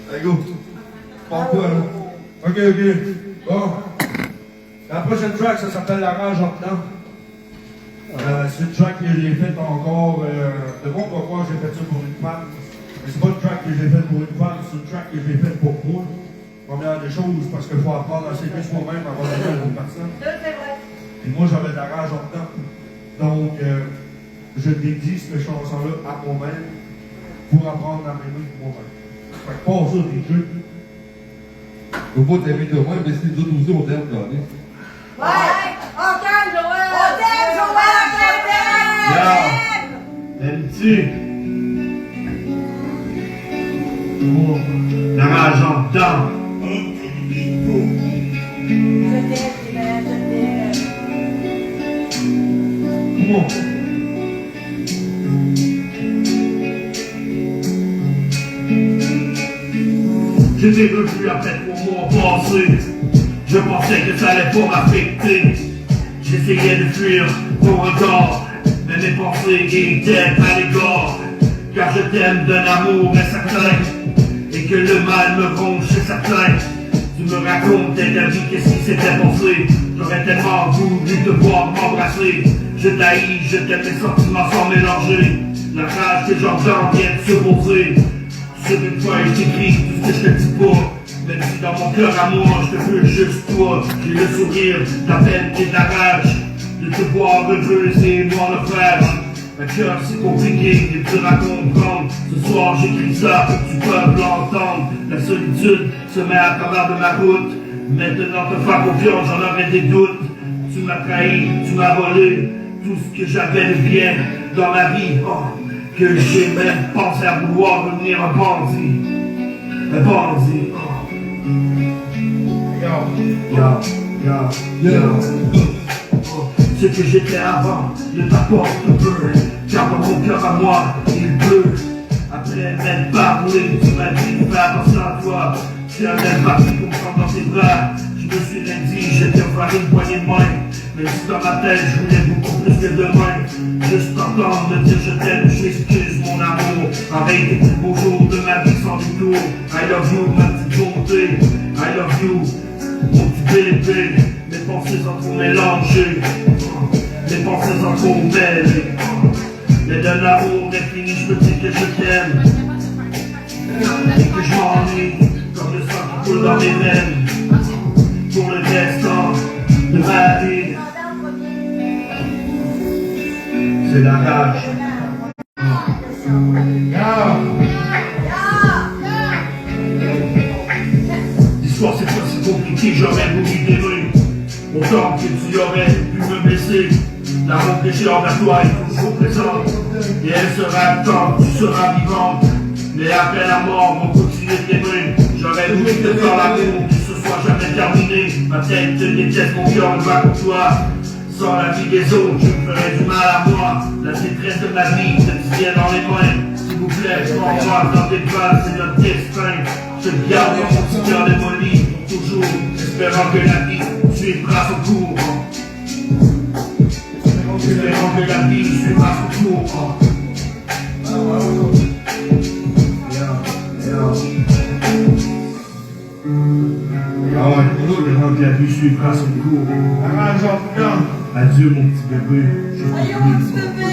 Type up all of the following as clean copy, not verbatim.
Allez, go. Prends quoi, là? Ok. Bon. La prochaine track, ça s'appelle La Rage en dedans. C'est une track que j'ai faite encore. De bon pourquoi j'ai fait ça pour une femme. Mais c'est pas une track que j'ai faite pour une femme, c'est une track que j'ai faite pour moi. Première des choses, parce qu'il faut apprendre à s'aimer soi-même avant d'aimer une autre personne. Et moi, j'avais de la rage en dedans. Donc, je dédie cette chanson-là à moi-même pour apprendre à m'aimer moi-même. Fait que pas ça, des trucs. Faut pas t'aimer toi-même, mais si les autres aussi, on t'aime, Johnny. Ouais! On t'aime, Joël! On t'aime, Joël! On t'aime! L'aimes-tu? Oh, la rage en dedans. Je t'aime, je t'aime. Comment? J'étais revu après 3 mois passés. Je pensais que ça allait pas m'affecter. J'essayais de fuir ton regard, mais mes pensées étaient à l'égard. Car je t'aime d'un amour incertain, et que le mal me ronge, c'est certain. Tu me racontais ta vie, qu'est-ce qui s'était passé. J'aurais tellement voulu te voir m'embrasser. Je t'haïs, je t'aime, mes sentiments sont mélangés. La rage que j'entends vient de se poser. Sur une feuille j'écris tout ce que je te dis pas. Même si dans mon cœur à moi je te veux juste toi. J'ai le sourire, la peine et la rage de te voir heureux, c'est moi le frère. Ma cœur c'est compliqué et dur à comprendre. Ce soir j'écris ça pour que tu peux l'entendre. La solitude se met à travers de ma route. Maintenant te faire confiance, j'en aurais des doutes. Tu m'as trahi, tu m'as volé tout ce que j'avais de bien dans ma vie. Oh, que j'ai même pensé à vouloir devenir un bandit. Un bandit. Oh. Yo. Ce que j'étais avant ne t'apporte peu. Car dans mon cœur à moi, il pleut. Après m'être parlé, tu m'as dit fais attention à toi. Tu as même parti pour me prendre dans tes bras. Je me suis dit, j'étais envoyé une poignée de main. Même si dans ma tête, je voulais beaucoup plus que demain. Juste t'entendre me dire je t'aime, je m'excuse mon amour. Arrête les plus beaux jours de ma vie sans détour. I love you, ma petite bonté. I love you, mon petit bébé. Mes pensées sont trop mélangées. Mes pensées sont trop mêlées. Mais d'un amour infini, je me dis que je t'aime. Et que je m'ennuie, comme le sang qui coule dans mes veines. Pour le restant de ma vie. C'est la rage. L'histoire c'est pas si compliqué, j'aurais voulu t'aimer. Autant que tu aurais pu me blesser. L'amour que j'ai envers toi est toujours présent. Et elle sera quand tu seras vivante. Mais après la mort, on continue de t'aimer. J'aurais voulu te faire l'amour, que ce soit jamais terminé. Ma tête te déteste, mon cœur ne va pour toi. Sans la vie des autres, je me ferais du mal à moi. La détresse de ma vie te tient dans les mains. S'il vous plaît, prends-moi dans tes bras, c'est notre destin. Je te garde dans mon petit cœur démoli pour toujours, espérant que la vie suivra son cours. Espérant que la vie suivra son cours. Espérant que la vie suivra son cours. Adieu mon petit bébé. Adieu mon petit bébé!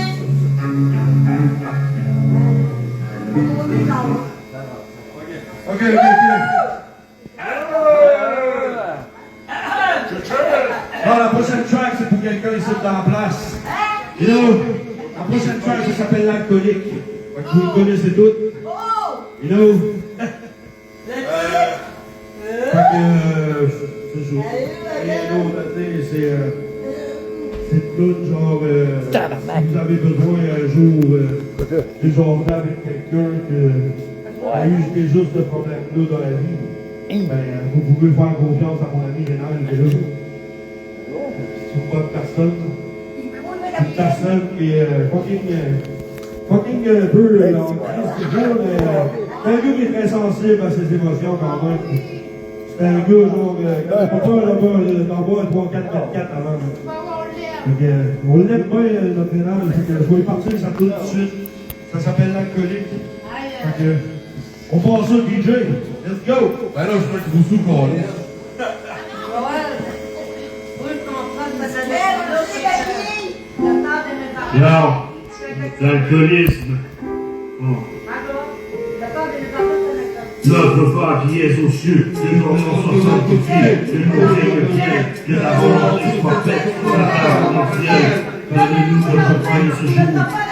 Ok. Bon, la prochaine track, c'est pour quelqu'un ici dans la place. You know, la prochaine track, ça s'appelle L'Alcoolique. Vous le connaissez toutes. You know? C'est chaud. Rien d'autre à dire, c'est tout genre, si vous avez besoin un jour de jaser avec quelqu'un qui a eu déjà ce problème-là dans la vie, ben, vous pouvez faire confiance à mon ami Rénal, il est là. C'est une bonne personne. Une personne qui est fucking un peu en crise toujours, mais c'est un gars qui est très sensible à ses émotions quand même. C'est un gars genre, quand pas peur d'en boire 3-4-4-4 avant. On l'aime bien, notre Rénal, fait que je vais partir, ça tourne tout de suite. Ça s'appelle l'alcoolique. Fait que, on passe ça, DJ. Let's go! Ben là, je peux être Rousseau qu'on est. Non, l'alcoolisme. Oh. Notre Père qui es aux cieux, que ton nom soit sanctifié, que nous vienne, que ta volonté soit faite sur la terre comme au ciel. Donne-nous notre pain ce jour.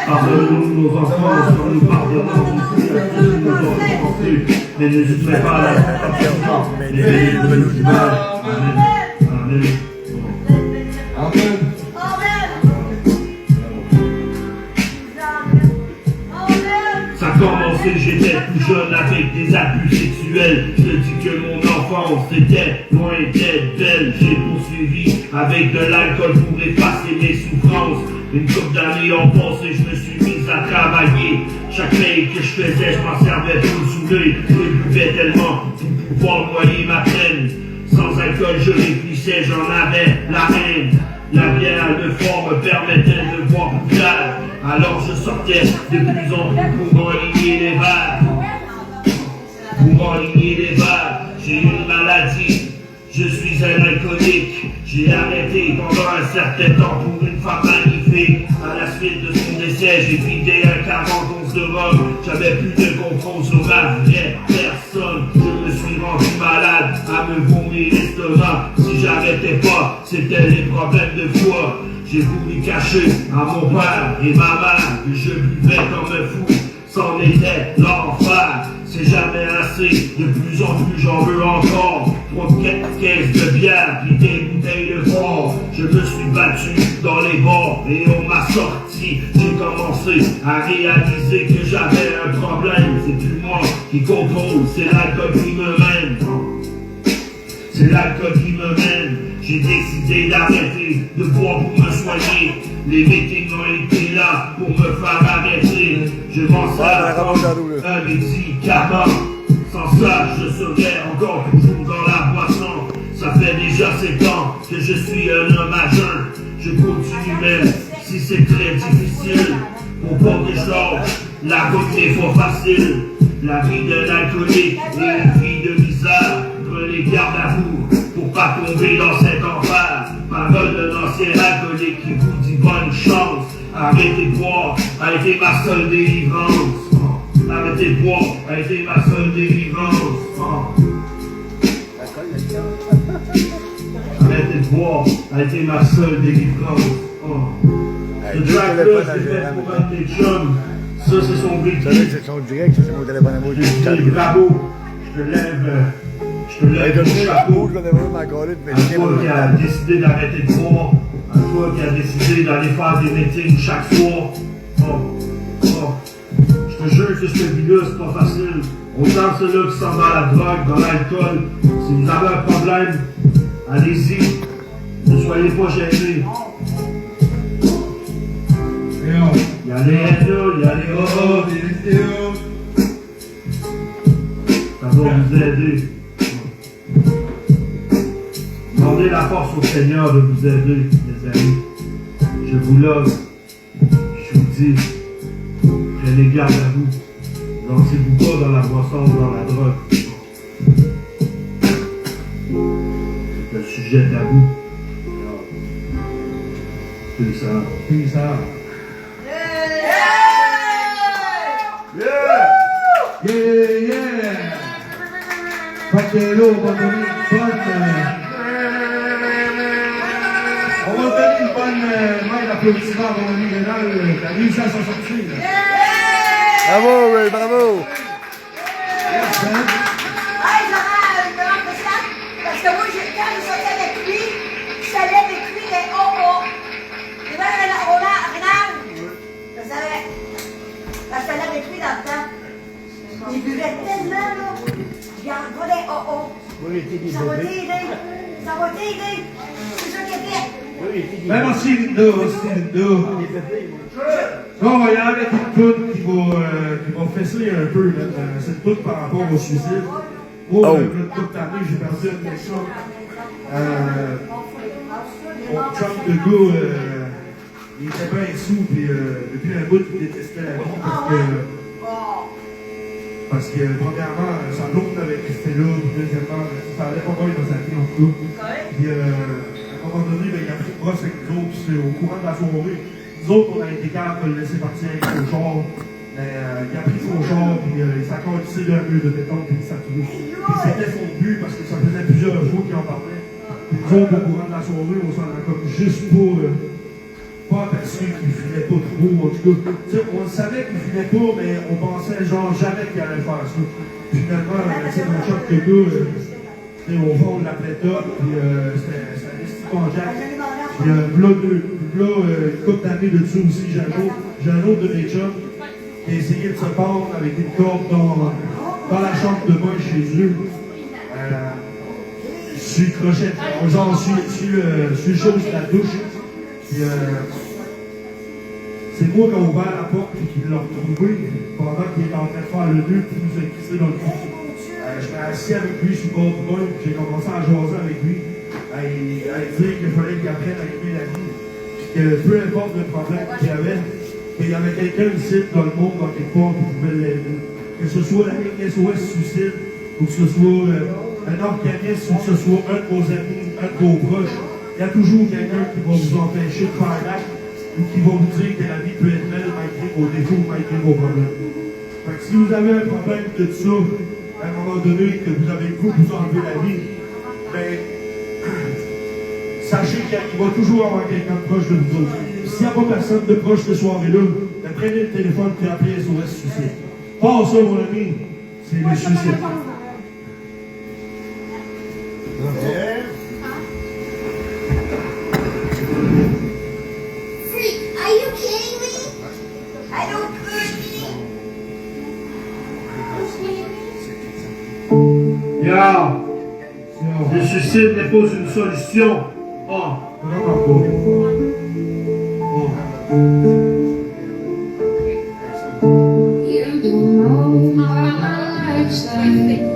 Pardonne-nous nos offenses comme nous pardonnons aussi à ceux qui nous ont offensés. Mais ne nous mets pas à la tentation, mais délivre-nous du mal. Amen. Amen. Amen. Ça a commencé, j'étais plus jeune avec des abus sexuels. Je te dis que mon enfance était loin d'être belle. J'ai poursuivi avec de l'alcool pour effacer mes souffrances. Une couple d'années ont passé, je me suis mis à travailler. Chaque paye que je faisais, je m'en servais pour me saouler. Je buvais tellement pour pouvoir noyer ma peine. Sans alcool, je réfléchissais, j'en avais la haine. La bière de fort me permettait de voir plus clair. Alors je sortais de plus en plus pour m'enligner les verres. J'ai une maladie, je suis un alcoolique. J'ai arrêté pendant un certain temps pour une femme magnifique. À la suite de son décès, j'ai vidé un 41 de rhum. J'avais plus de contrôle sur ma vraie personne. Je me suis rendu malade à me vomir l'estomac. Si j'arrêtais pas, c'était les problèmes de foie. J'ai voulu cacher à mon père et ma mère que je buvais comme un fou. C'en était l'enfer, c'est jamais assez. De plus en plus j'en veux encore. 3 caisses de bière puis des bouteilles de fort. Je me suis battu dans les bars et on m'a sorti. J'ai commencé à réaliser que j'avais un problème. C'est plus moi qui contrôle, c'est l'alcool qui me mène. C'est l'alcool qui me mène. J'ai décidé d'arrêter de boire pour me soigner. Les meetings ont été là pour me faire arrêter. Je m'en sers comme un médicament. Sans ça, je serais encore toujours dans la boisson. Ça fait déjà 7 ans que je suis un homme à jeun. Je continue même si c'est très difficile. Pour pas que je lâche, la route n'est pas facile. La vie d'un alcoolique est une vie de misère. Prenez garde à vous pour pas tomber dans cet enfer. Parole d'un ancien alcoolique qui vous dit bonne chance. Arrêtez de boire, a été ma seule délivrance. Arrêtez de boire, a été ma seule délivrance. Arrêtez de boire, a été ma seule délivrance. Ce track-là, c'est fait pour un des chums. Ça, c'est son vécu. C'est son direct, c'est mon téléphone à moi. Je te dis bravo, je te lève mon chapeau. Je connais vraiment ma galette, mais À toi qui a décidé d'arrêter de boire, à toi qui a décidé d'aller faire des meetings chaque soir. Je te jure que cette vie-là, c'est pas facile. Autant ceux-là qui sont dans la drogue, dans l'alcool, si vous avez un problème, allez-y. Ne soyez pas gênés. Il y a les haineux, il y a les horreurs, il y a les théos. Ça va vous aider. Demandez la force au Seigneur de vous aider, les amis. Je vous love. Je vous dis, prenez garde à vous. Lancez-vous pas dans la boisson ou dans la drogue. C'est un sujet tabou. Peace out. Peace out. Yeah, yeah! Fait que là, on va donner une bonne... on va donner une bonne main d'applaudissement à mon ami Rénal qui a réussi à s'en sortir. Bravo, Ray, bravo! Yes, man. Hey, j'aurais un grand spécial, parce que moi, quand je sortais avec lui, je savais avec lui les oh-oh. Et bien, Rénal, je savais. Parce que j'allais avec lui dans le temps. Il buvait tellement, là. Il en volait oh-oh. Ça va t'aider. Ça va t'aider. C'est ça qu'il fait. Ben, merci Linda, merci Linda. Là, on va y aller avec une toute qui va fesser un peu. C'est une toute par rapport au suicide. Moi, toute l'année, j'ai perdu un méchant. Mon chum de gars, il était bien sous, puis depuis un bout, il détestait la vie parce que Parce que, premièrement, sa blonde avait resté là, puis deuxièmement, ça allait pas bien dans sa vie, en tout cas. Puis, à un moment donné, ben, il a pris brosse avec nous autres, puis au courant de la soirée, nous autres, on a été capable de le laisser partir avec son char. Mais, il a pris son char, puis il s'est accordé le mur de béton, puis il s'est tué. Puis c'était son but, parce que ça faisait plusieurs jours qu'il en parlait. Puis nous autres, au courant de la soirée, on s'en a comme juste pas aperçu qu'il filait pas trop, en tout cas. On savait qu'il filait pas, mais on pensait genre jamais qu'il allait faire ça. Finalement, mon choc de gars, au fond, on l'appelait Top, puis c'était un estimant Jack. Puis là, une couple d'années de dessus aussi, j'ai un autre de mes chums qui a essayé de se pendre avec une corde dans la chambre de bain chez eux. Je suis crochet, genre, je suis le chaud de la douche. Puis, c'est moi qui ai ouvert la porte et qui l'a retrouvé pendant qu'il était en train de faire le nœud puis il nous a crissé dans le cul. Je m'ai assis avec lui sur le bord du bain puis j'ai commencé à jaser avec lui, à dire qu'il fallait qu'il apprenne à aimer la vie. Puis que peu importe le problème qu'il y avait, qu'il y avait quelqu'un ici dans le monde, dans quelque part, qui pouvait l'aider. Que ce soit la ligne SOS Suicide, ou que ce soit un organisme, ou que ce soit un de vos amis, un de vos proches. Il y a toujours quelqu'un qui va vous empêcher de faire l'acte ou qui va vous dire que la vie peut être belle malgré vos défauts, malgré vos problèmes. Fait que si vous avez un problème de ça, à un moment donné, que vous avez le goût de vous enlever la vie, ben, sachez qu'il va toujours avoir quelqu'un de proche de vous autres. S'il n'y a pas personne de proche cette soirée-là, ben, prenez le téléphone et appelez SOS Suicide. Pas ça, mon ami, c'est le suicide. Are you kidding me? I don't hurt me. Le suicide n'est pas une solution. Oh. Vraiment pas. You don't know how my life's like.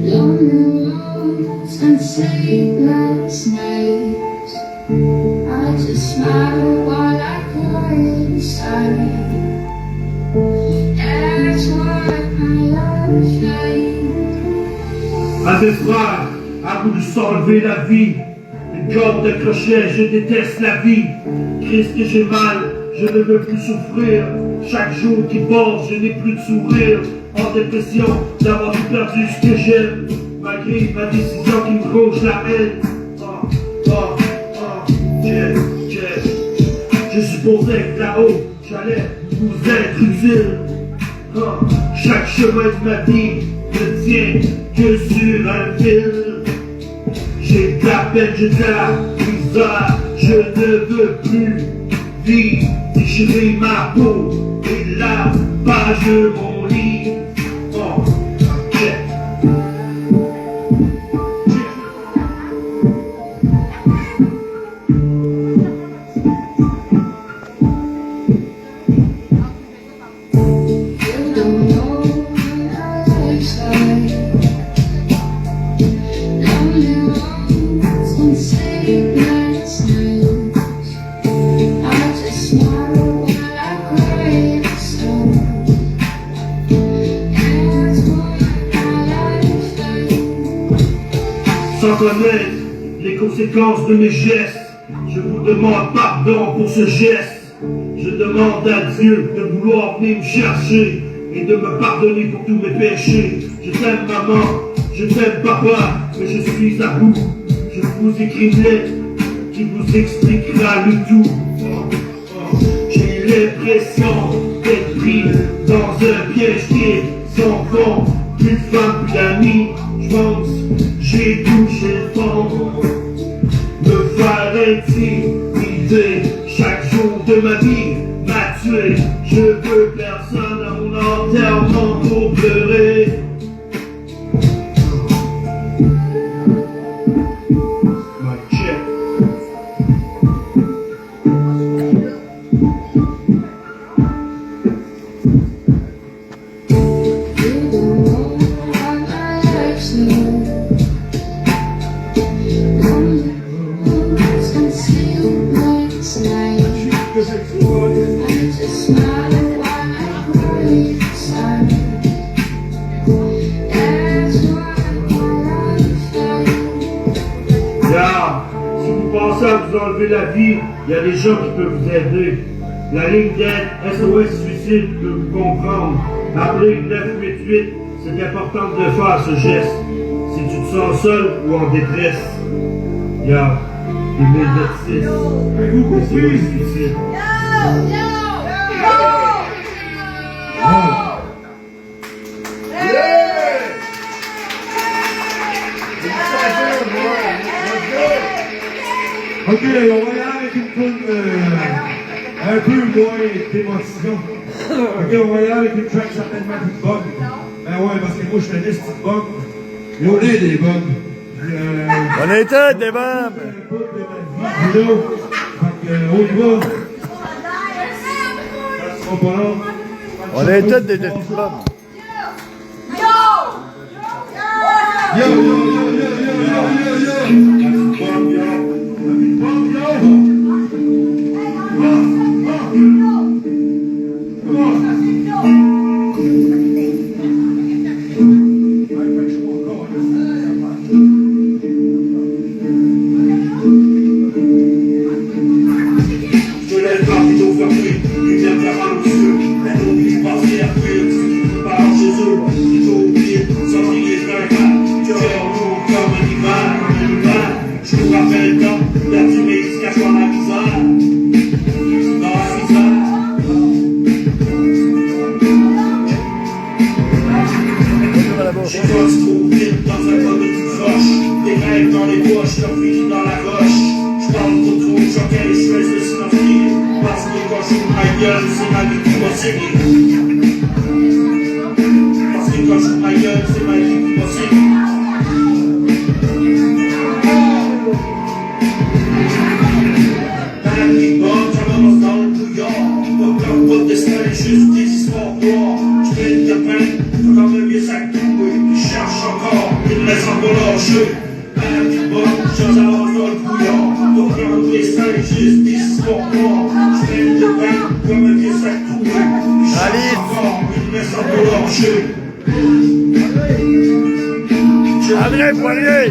Lonely roads and sleepless nights. I just smile while I cry inside. That's what my life's like. À des frères, à bout de s'enlever la vie. Une corde de crochet, je déteste la vie. Christ que j'ai mal, je ne veux plus souffrir. Chaque jour qui passe, je n'ai plus de sourire. En dépression, d'avoir tout perdu ce que j'aime. Malgré ma décision qui me cause la haine. Je supposais que là-haut, j'allais vous être utile. Chaque chemin de ma vie ne tient que sur un fil. J'ai de la peine, j'ai de la misère. Je ne veux plus vivre, déchirer ma peau et la page de mon lit. You don't know how my life's like. Lonely roads and sleepless nights. I just smile while I cry inside. That's what my life's like. Sans connaître les conséquences de mes gestes, je vous demande pardon pour ce geste. Je demande à Dieu de vouloir venir me chercher et de me pardonner pour tous mes péchés. Je t'aime maman, je t'aime papa, mais je suis à bout. Je vous écris une lettre qui vous expliquera le tout. J'ai l'impression d'être pris dans un piège qui est sans fond. Plus de femmes, plus d'amis, je pense, j'ai touché le fond. Me faire intimider chaque jour de ma vie m'a tué. Je veux personne à mon enterrement pour pleurer. My check. You don't know how my life's like. Lonely roads and sleepless nights. I just smile des gens qui peuvent vous aider. La ligne d'aide SOS Suicide peut vous comprendre. Appelez 988. C'est important de faire ce geste. Si tu te sens seul ou en détresse, il y a des médecins. Avez-vous compris? Suicide. Ok, on va y aller avec une tune un peu moins d'émotion. Ok, on va y aller avec une track certainement plus bug. Ben ouais, parce que moi je fais des petites bugs. Et on est des bugs. On est tous des bombes. Fait que, on y va. Ça sera pas long. On est tous des petites bombes. Yo, yo, yo, yo, yo, yo, yo. J'ai pas trop vite dans un bonnet qui croche. Des rêves dans les poches, leur fini dans la roche. J'parle trop trop, j'enquête les cheveux de silencier. Parce que quand j'ouvre ma gueule, c'est ma vie qui va saigner. Parce que quand j'ouvre ma gueule, c'est ma vie qui va saigner. Dans la vie bonne, j'avance dans le bouillon. Pas de destin, juste des histoires noires. J'traite de pain, faut quand même bien sac troué. Je cherche encore, il me laisse encore lâcher. Dans la vie bonne, j'avance dans le bouillon. Pas de destin, juste des histoires noires. J'traite de pain, faut quand même bien sac troué. Je cherche encore, il me laisse encore lâcher. Amenez le poignet.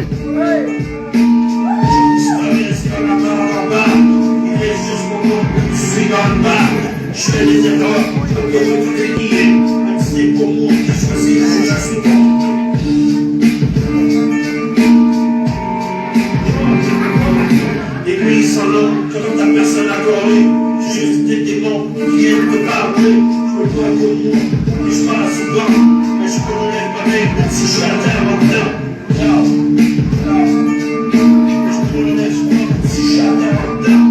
Je fais des erreurs, comme tout est lié. Même si c'est pour moi qui choisis, je suis bon. Des nuits sans l'eau, quand ta personne a coré. J'ai juste des démons qui viennent me parler. Je veux pas pour moi, et je parle souvent. Mais je peux me lève pas même si je suis à terre en dedans. Mais je peux me lève souvent si je suis à terre en dedans.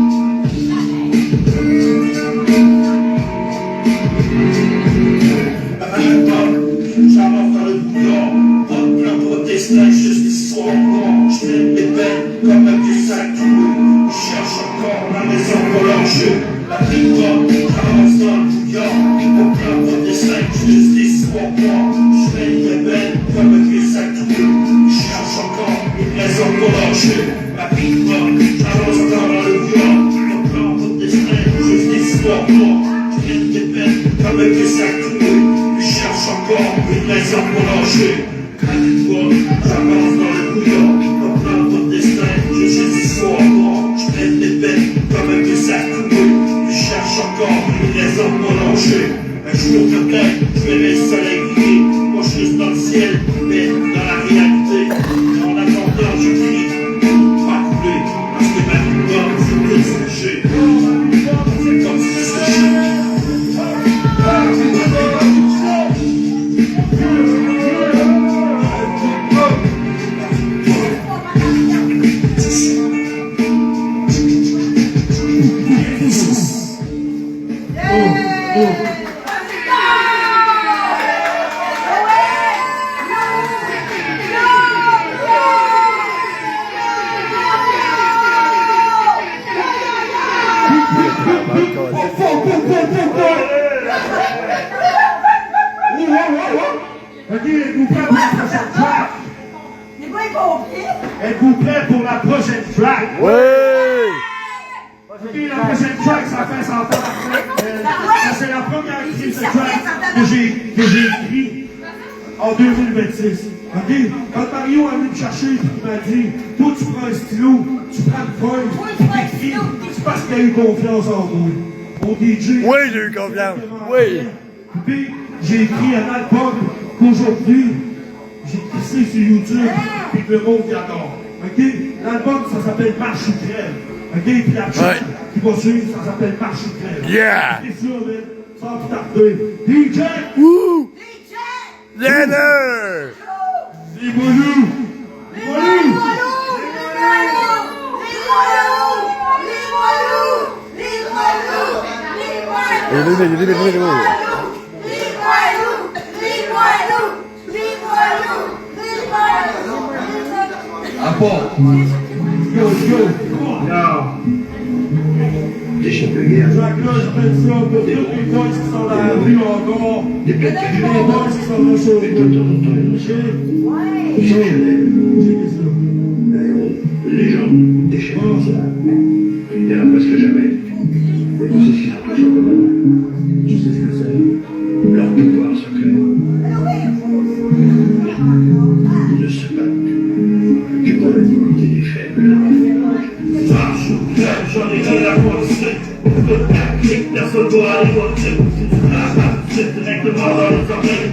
J'avance dans le bouillon, pas de plan pour destin, juste des histoires noires. Je traîne mes peines comme un vieux sac troué. Je cherche encore la maison pour l'enjeu. La vie bonne, j'avance dans le bouillon, pas de plan pour destin, juste des histoires noires. Je traîne mes peines comme un vieux sac troué. Je cherche encore une maison pour l'enjeu. La vie bonne, j'avance encore dans le bouillon, pas de plan pour destin, juste des histoires noires. Je traîne mes peines comme un vieux sac troué. Je cherche encore une raison pour lâcher. À l'étoile, j'avance dans le bouillon. Pas plein de destin, je suis histoires noires. Je traîne des peines comme un vieux sac troué. Je cherche encore une raison pour lâcher. Un jour peut-être, je verrai le soleil briller. Moi je suis dans le ciel, mais dans la réalité. En attendant, je crie, pas couler. Parce que ma vie bonne, c'est tout séché. C'est comme si c'est séché. Ok, êtes-vous prêts pour la prochaine track? Les gars, ils vont bien. Êtes-vous prêts pour la prochaine track? Oui. Ok, la prochaine track, ça fait 100 ans après. Ça, c'est la première crise de track que j'ai écrit en 2026. Ok? Quand Mario est venu me chercher et il m'a dit, toi tu prends un stylo, tu prends une feuille, tu t'écris, c'est parce qu'il y a eu confiance en toi. Au DJ. Oui, j'ai eu confiance. Oui. Puis, j'ai écrit un album qu'aujourd'hui, j'ai crissé sur YouTube, puis que le monde y adore. OK? L'album, ça s'appelle Marche ou crève. OK? Puis la track qui va suivre, ça s'appelle Marche ou crève. Yeah! C'est sûr, mais sans plus tarder. DJ! Wouh! DJ! Leather! Les Moulous! Les Moulous! Apport. Yo, yo! Des de guerre, Track là, je fais ça pour tous les boys qui sont dans la rue encore. des plaques de Les guerre, boys qui sont là sur mais le de temps en temps, OK? exceptionnel. Checkez ça. Les gens déchaînent comme ça. Il n'y en a presque jamais. Et tu sais ce qu'ils ont tous en commun. Tu sais ce que c'est. Leur pouvoir secret. Ils ne se battent que pour la dignité des faibles. Marche ou crève, j'en ai rien à penser. Personne doit aller voter. C'est directement dans les oreilles.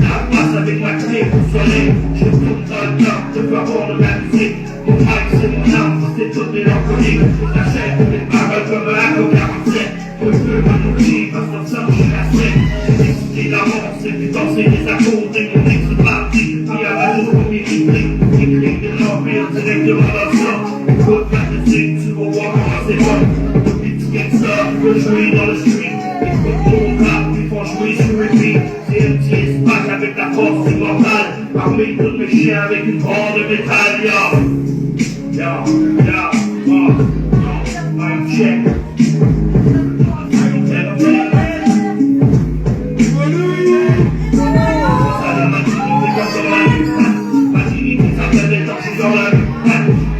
La passe avec ma clé pour soleil. Je tourne dans le temps, je peux avoir de la musique. Mon mic c'est mon arme, c'est toute mélancolique. J'achète mes paroles comme un AK 47. Je veux m'ennuyer, parce que ça je suis assez. J'ai décidé d'avoir, c'est de danser des accords et mon ex est parti. Puis à la jour pour m'irriter. Écrit de l'empire directement dans le sang. Écoute ma musique, tu vas voir comment c'est bon. Depuis tu gagnes ça, tu peux jouer dans le street. Écoute mon rap, ils font jouer sur repeat. C'est un petit espace avec la force immortale. Parmi tous mes chiens avec une grande métal, yo. Yo, mic check.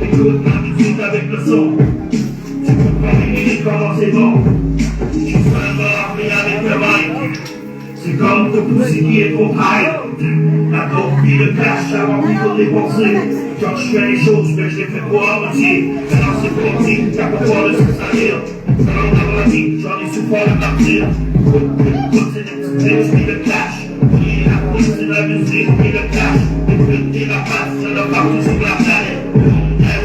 Écoute ma musique avec le son. Tu comprends les comment c'est bon. Tu fais un mort mais avec le mic. C'est comme te pousser qui est trop high. La dope puis le cash avant qu'il faut dépenser. Quand je fais les choses, mais je les fais pas à moitié. Alors c'est parti, t'as pas peur de se salir. Alors dans la vie, j'en ai souffert de partir. C'est des petits clips puis le cash. Et la police c'est la musique puis le cash. Les putes et la face, ça doit partout sur la planète.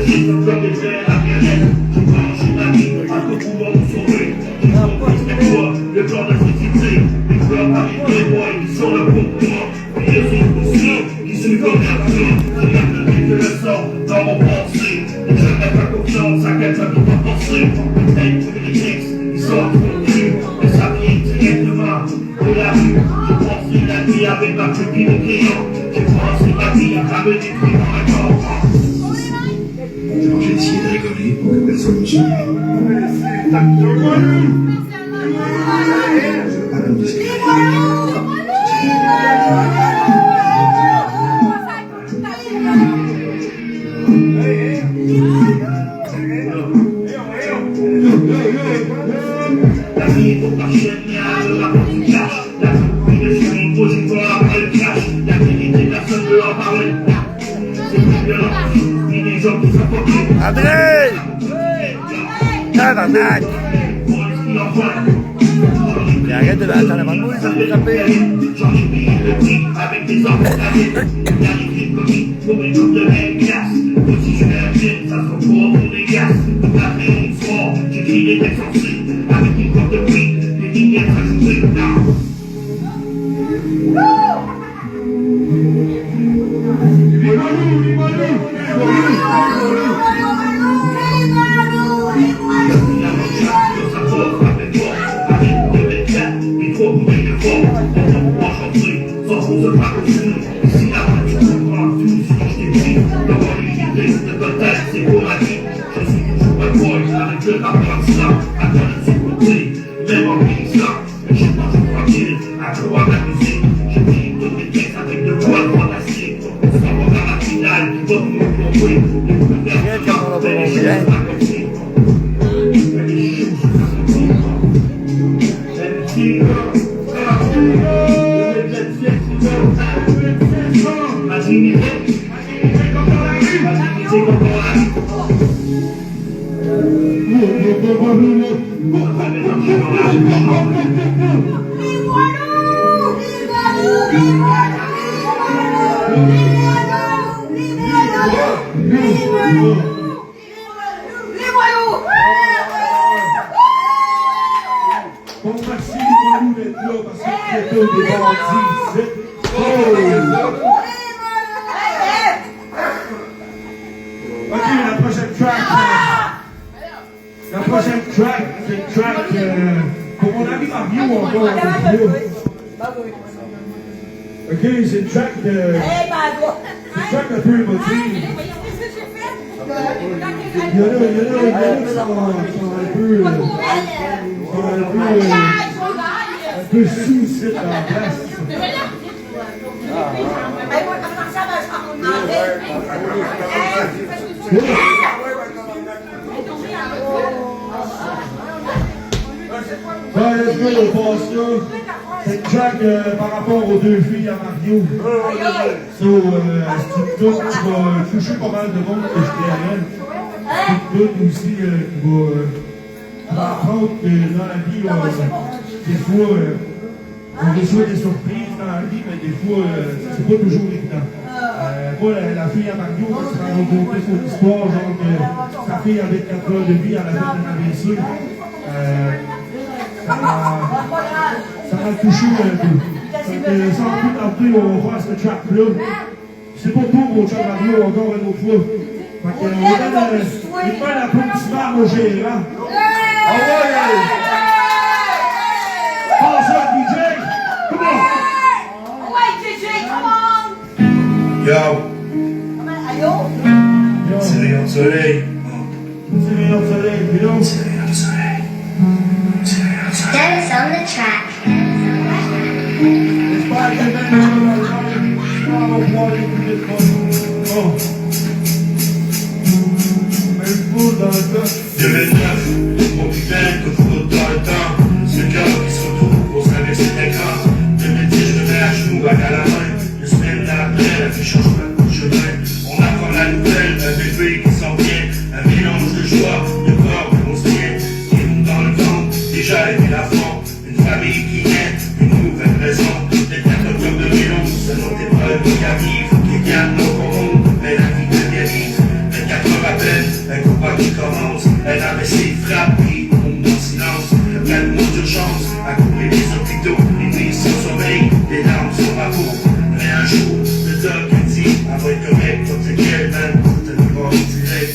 J'ai comme des frères à violette. J'ai mangé ma vie, à tout pouvoir nous sauver. J'ai compris c'est quoi, le plan de société. Les plans par les deux boys qui sont là pour moi. Et les autres aussi, qui suivent comme un tour. J'ai la musique que le sang dans mon pensée. Et je n'ai pas confiance à quelqu'un qui va penser. Peut-être que les textes, ils sont trop durs. Mais ça vient directement de la rue. J'ai pensé la vie avec ma copine au client. J'ai pensé ma vie à me détruire dans la corps. Alors j'ai essayé de rigoler pour que personne ne se rie. Madame Discret. La vie est pour ta chaîne, la rap du cash. La vie de street, moi j'ai pas après le cash. La vérité, personne ne veut en parler. C'est plus violent, ni les gens qui sont poqués. André! Tabarnak! Mais arrête de l'attendre avant de mourir, ça me fait taper. J'en ai payé le prix avec des enfants d'année. Dernier clip commis pour mes groupes de même classe. Si je fais un film, ça sera pas pour des gars. Toute la veille, une soir, j'écris des textes en C. Avec une coupe de prix, des vignettes ajoutées. Même en finissant, je pense tranquille à croire la musique. Je dis tous mes textes avec de voix fantastiques. Sans voir la finale qui va nous plomber. Les couverts les choses racontées. Les choses racontées. Ma dignité comme dans la rue. jamais sorti dans la rue chanter. Les voilous! Les voilous! Les voilous! Les voilous! Les voilous! Les voilous! Bon, merci les voilous d'être là parce que c'est eux des bandits. C'est Ok, la prochaine track. La prochaine track, c'est une track pour mon ami Mario encore un peu. Ok, c'est une track un peu émotive. Il y en a qui sont un peu sous-sites dans la place. Ouais, let's go, on passe là. C'est une track par rapport aux deux filles à Mario. So, c'est une tune qui va toucher pas mal de monde que je dirais. C'est une tune aussi qui va apprendre que dans la vie, des fois, on reçoit des surprises dans la vie, mais des fois, c'est pas toujours évident. Moi, la fille à Mario, on s'est rencontré sur l'histoire, genre que sa fille avait 4 heures de vie à la fin de l'AVC. Ça m'a touché un peu. Sans plus tarder, on va faire cette track-là. C'est pas pour mon chat Mario encore une autre fois. Fait qu'on donne une bonne applaudissement à mon gérant. Ah ouais! Passe ça, DJ! Come on! Ouais, DJ, come on! Yo, Allô? c'est rayon de soleil. C'est rayon de soleil, puis là, C'est rayon de soleil. C'est rayon de soleil. Dennis on the track. j'espère que même on va pouvoir écouter le fun. Bon. Mais le fou dans le tas. 2009, mon putain de foudre dans le temps. Ce gars qui se retrouve pour traverser l'écran. 2010, je me mets à genoux, bague à la main. Une semaine après, la vie change pas de chemin. On apprend la nouvelle, un bébé qui s'en vient. Un mélange de joie, de corps, de conscient. Qui nous dans le ventre, déjà aimé la fond. Une famille qui naît, une nouvelle raison. Des têtes comme de mélange, ce sont des preuves qui arrivent. Qui gagnent nos commandes, mais la vie devient vite. 24 heures à peine, un combat qui commence. Elle avait ses frappes, puis on dans le silence. Plein de mots d'urgence, à couper les hôpitaux. Les nuits sans sommeil, des larmes sur ma peau. Mais un jour, le doc me dit, elle va être correcte, toi t'es quelle, man, t'as le bord direct.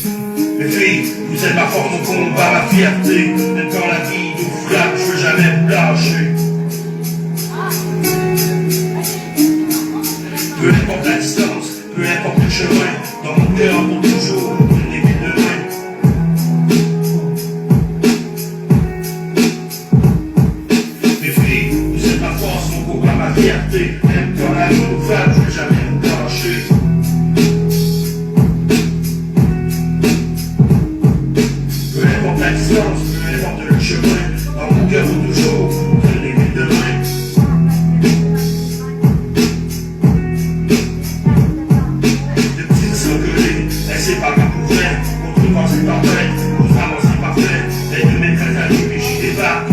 Les filles, vous êtes ma force, mon combat, ma fierté. Même quand la vie nous frappe, je veux jamais me lâcher. Peu importe la distance, peu importe le chemin, dans mon cœur pour toujours, une épée de loin. Mes filles, vous êtes ma force, mon combat, ma fierté. Même quand la vie nous frappe, je veux jamais me lâcher. Peu importe la distance, peu importe le chemin, dans mon cœur pour toujours, une épée de loin. C'est pas ma couverte, on trouve pensée parfaite, on trouve avancée parfaite, les 2 mètres à l'année, puis j'y débarque.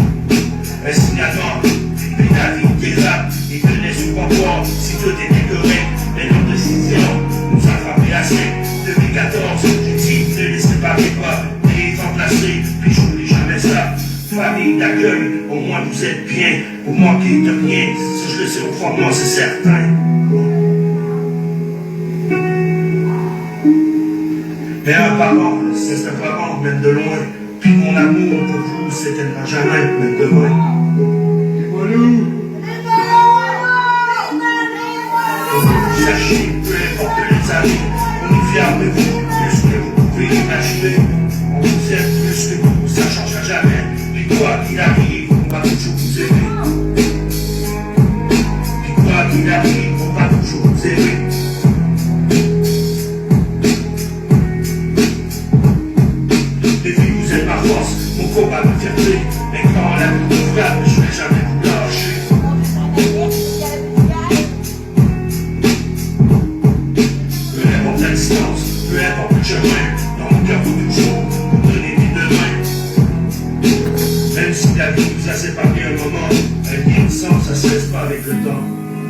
Un signalement, puis la vie dérape, il te laisse au pouvoir, si tout était correct, mais notre décision nous a frappé à sec. 2014, j'ai dit, ne les séparez pas, les remplacer, puis j'oublie jamais ça. Famille d'accueil, au moins vous êtes bien, vous manquez de rien, si je le sais au fond de moi, c'est certain. Mais un parent, c'est un parent, même de loin. Puis mon amour pour vous s'éteindra jamais, même de loin. Les voilous! Sachez, peu importe les années, on est fiers de vous, plus que vous pouvez imaginer. On vous aime plus que vous, ça changera jamais. Puis quoi qu'il arrive, on va toujours vous aimer. Puis quoi qu'il arrive, on va toujours vous aimer. Les filles, vous êtes ma force, mon combat, ma fierté. Mais quand la vie nous frappe, Ça se laisse pas avec le temps.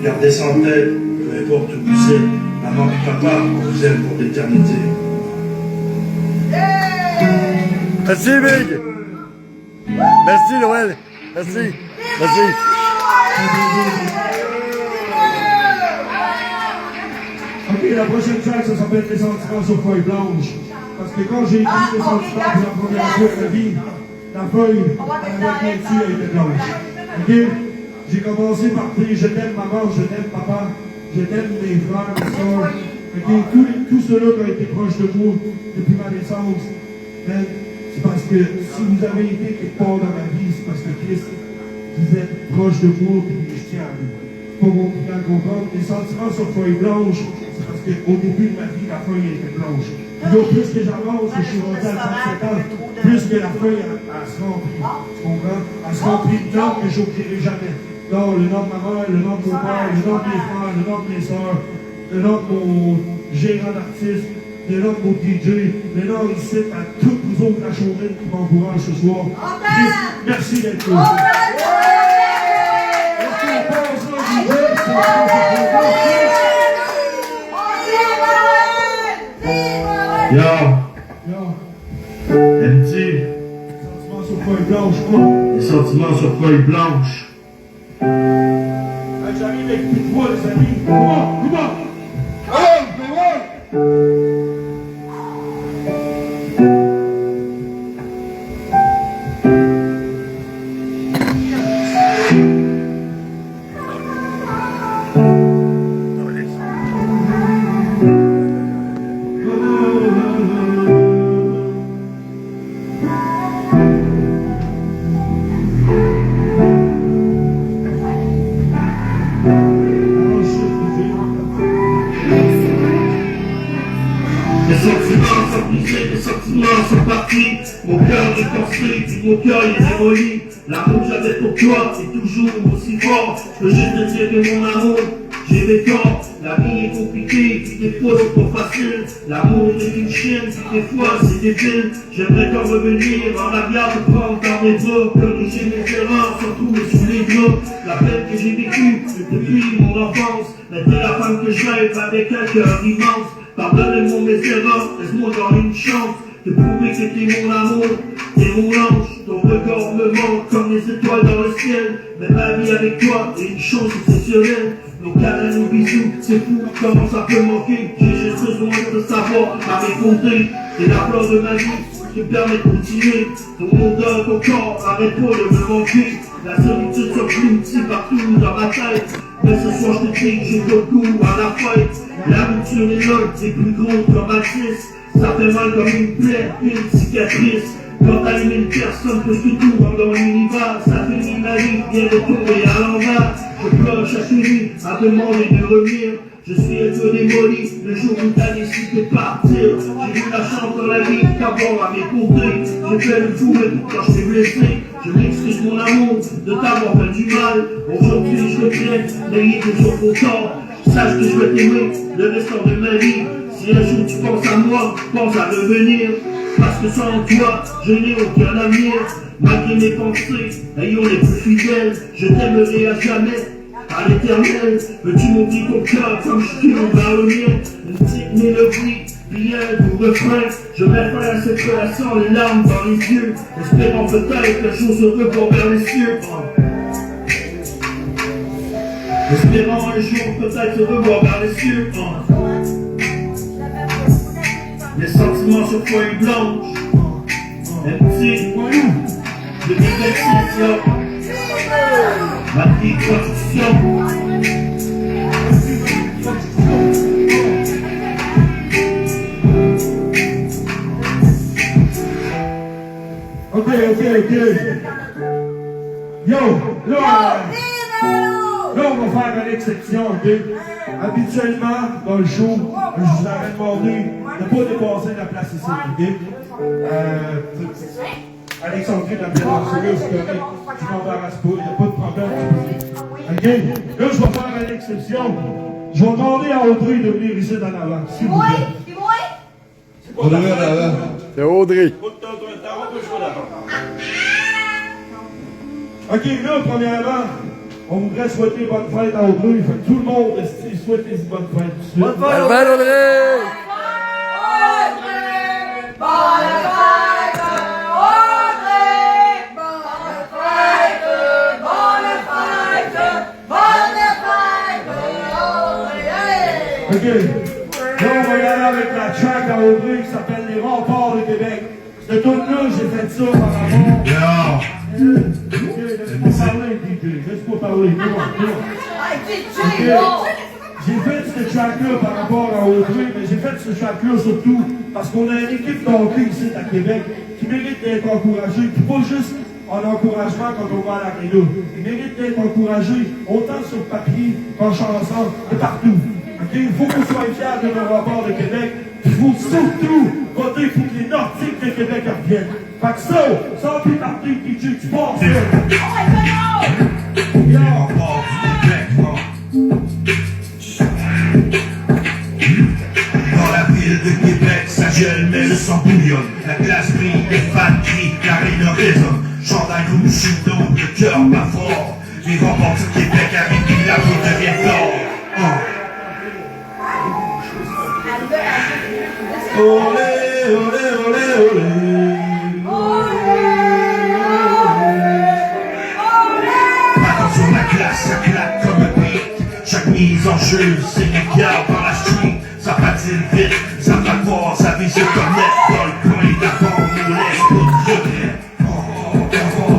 Gardez ça en tête, peu importe où vous êtes. Maman et papa, on vous aime pour l'éternité. Merci, Big. Merci, Noël. Merci. Merci. Ok, la prochaine track, ça s'appelle Les sentiments sur feuille blanche. Parce que quand j'ai écrit Les sentiments pour la première fois de ma vie, la feuille, avec bien dessus, elle était blanche. Ok? J'ai commencé par dire je t'aime maman, je t'aime papa, je t'aime mes frères, mes soeurs. Ok? Tous ceux-là qui ont été proches de moi depuis ma naissance, ben, c'est parce que si vous avez été quelque part dans ma vie, c'est parce que Christ, vous êtes proche de moi et je tiens à vous. C'est pas compliqué à comprendre. Les sentiments sur feuille blanche, c'est parce qu'au début de ma vie, la feuille était blanche. Puis là, plus que j'avance, je suis rendu à 37 ans, plus que la feuille, elle se remplit. Tu comprends? Elle se remplit de noms que je n'oublierai jamais. Non, le nom de ma mère, le nom de mon père, le nom de mes frères, le nom de mes soeurs, le nom de mon gérant d'artiste, le nom de mon DJ, le nom ici à toutes vous autres la journée qui m'encouragent ce soir. Merci d'être là. Yo, MT, Sentiments sur feuille blanche, moi. les sentiments sur feuille blanche. J'arrive avec plus de voix, les amis. Comment? Les sentiments sont partis, mon cœur est construit, mon cœur il est démoli. L'amour que j'avais pour toi est toujours aussi fort. Je peux juste te dire que mon amour, j'ai des torts. La vie est compliquée, puis des fois c'est pas facile. L'amour est une chienne, puis des fois c'est débile. J'aimerais quand revenir en arrière te prendre dans mes bras, corriger mes erreurs, surtout mais sous les draps. La peine que j'ai vécue depuis mon enfance, mais t'es la femme que je rêve avec un cœur immense. Pardonne-moi mes erreurs, laisse-moi dans une chance de prouver que t'es mon amour, t'es mon ange. Ton regard me manque comme les étoiles dans le ciel. Mais ma vie avec toi est une chose exceptionnelle. Nos câlins, nos bisous, c'est fou comment ça peut manquer. J'ai juste besoin de savoir à mes compter. T'es la fleur de ma vie qui me permet de continuer. Ton odeur, ton corps, arrête pas de me manquer. La solitude s'engloutit partout dans ma tête. Mais ce soir je te dis que j'ai le goût à la fête. La rupture est là, c'est plus gros traumatisme. Ça fait mal comme une plaie, une cicatrice. Quand t'as aimé une personne plus que tout dans l'univers, ça finit ma vie, bien de tomber à l'envers. Je pleure chaque nuit à demander de revenir. Je suis un peu démoli le jour où t'as décidé de partir. J'ai eu la chance dans la vie d'avoir à mes côtés. J'ai fait le fou mais pourtant je suis blessé. Je m'excuse mon amour de t'avoir fait du mal. Aujourd'hui je regrette, mais il est toujours trop tard. Sache que je vais t'aimer le restant de ma vie. Si un jour tu penses à moi, pense à revenir. Parce que sans toi, je n'ai aucun avenir. Malgré mes pensées, ayons les plus fidèles. Je t'aimerai à jamais, à l'éternel. Veux-tu m'ouvrir ton cœur comme je t'ai ouvert le mien? Une petite mélodie, puis un doux refrain. Je mets fin à cette relation, les larmes dans les yeux. Espérant peut-être qu'un jour se revoir vers les cieux. Espérant un jour peut-être se revoir vers les cieux. Les sentiments sur feuille blanche. MT, 2026, yo. Ma petite production. Ok. Yo, là, on va faire une exception, ok? Habituellement, dans le show, je vous aurais demandé de ne pas dépasser la place ici, ok? Alexandrie de la Péninsule, c'est correct. Tu m'embarrasses pas, il n'y a pas de problème. Ok? Là, je vais faire une exception. Je vais demander à Audrey de venir ici dans l'avant, s'il vous plaît. On devrait en avant. C'est Audrey. Ok, là, premièrement, on voudrait souhaiter bonne fête à Audrey. Fait que tout le monde souhaite les bonnes fêtes. Bonne fête, Audrey! OK. Là, on va y aller avec la track à Audrey qui s'appelle Les Remparts de Québec. Cette tune-là, j'ai fait ça par rapport. OK, laisse-moi parler, DJ. Laisse-moi parler. Come on. OK. J'ai fait ce track-là par rapport à Audrey, mais j'ai fait ce track-là surtout parce qu'on a une équipe d'hockey ici à Québec qui mérite d'être encouragée, puis pas juste en encouragement quand on va à l'aréna. Ils méritent d'être encouragés autant sur papier qu'en chanson et partout. OK? Il faut qu'on soit fiers de nos remparts de Québec. Il faut surtout voter pour que les Nordiques de Québec reviennent. Fait que ça, sans plus partir, DJ, tu passes. Les remparts du Québec, dans la ville de Québec, ça gèle mais le sang bouillonne. La glace brille, les fans crient, l'aréna résonne. Chandail rouge sous l'eau, le cœur bat fort. Les remparts du Québec arrivent, et la route devient d'or. Olé, olé, olé, olé. Maintenant sur la glace, ça claque comme un beat. Chaque mise en jeu, c'est une garde dans la street. Ça patine vite, ça va fort, ça vise se connaître. Dans le coin d'avant, on laisse pas de regret.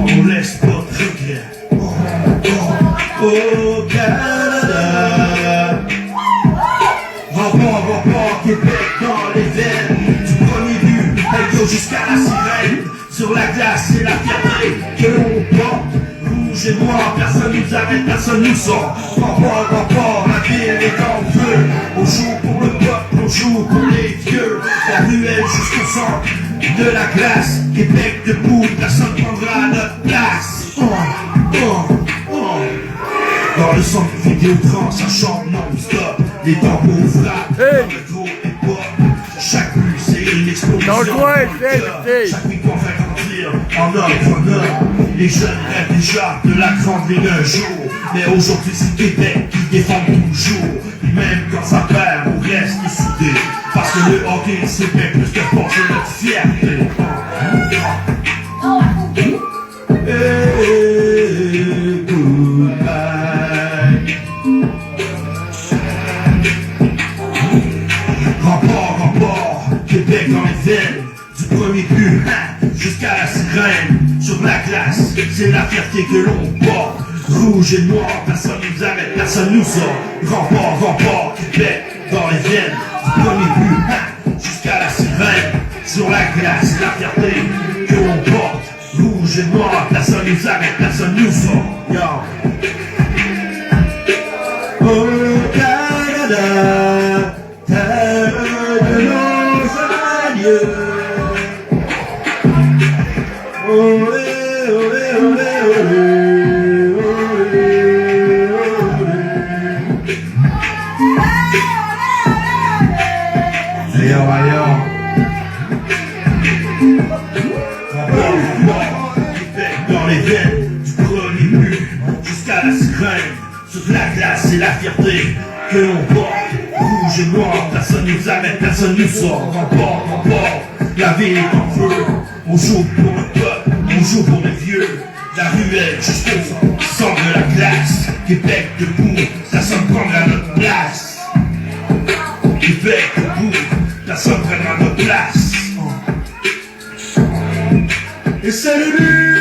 On laisse pas de regret. Au Canada, rempart, Québec dans les veines. Du premier but, Elio jusqu'à la sirène. Sur la glace, c'est la fierté que l'on porte. Rouge et noir, personne nous arrête, personne nous sort. Rempart, la ville est en feu. On joue pour le peuple, on joue pour les vieux. La ruelle jusqu'au centre de la glace. Québec debout, personne prendra notre place. Dans le centre Vidéotron, ça chante non-stop. Les tambours frappent, Hey. dans le gros hip-hop. Chaque rue, c'est une explosion. Dans le coin, hey. Chaque victoire fait grandir en homme. Les jeunes rêvent déjà de la grande ligne un jour. Mais aujourd'hui, c'est Québec qui défend toujours. Puis même quand ça perd, on reste soudés. Parce que le hockey, c'est bien plus que force de notre fierté. Hey, goodbye. Rempart, Québec dans les veines. Du premier but jusqu'à la sirène. Sur la glace, c'est la fierté que l'on porte. Rouge et noir, personne nous arrête, personne nous sort. Rempart, Québec dans les veines. Du premier but jusqu'à la sirène. Sur la glace, c'est la fierté que l'on porte. Rouge et noir, personne nous arrête, personne nous sort. Yo. Au Canada, terre de nos aïeux. Olé, olé, olé, olé, olé, olé. Ailleurs, ailleurs. Québec dans les veines, du premier but jusqu'à la sirène. Sur la glace, c'est la fierté que l'on porte. Rouge et noir, personne nous arrête, personne nous sort. Rempart, la ville est en feu. On joue pour le peuple, on joue pour les vieux. La ruelle jusqu'au sang de la glace. Québec debout, personne prendra notre place. Québec debout, personne prendra notre place. Et c'est le but.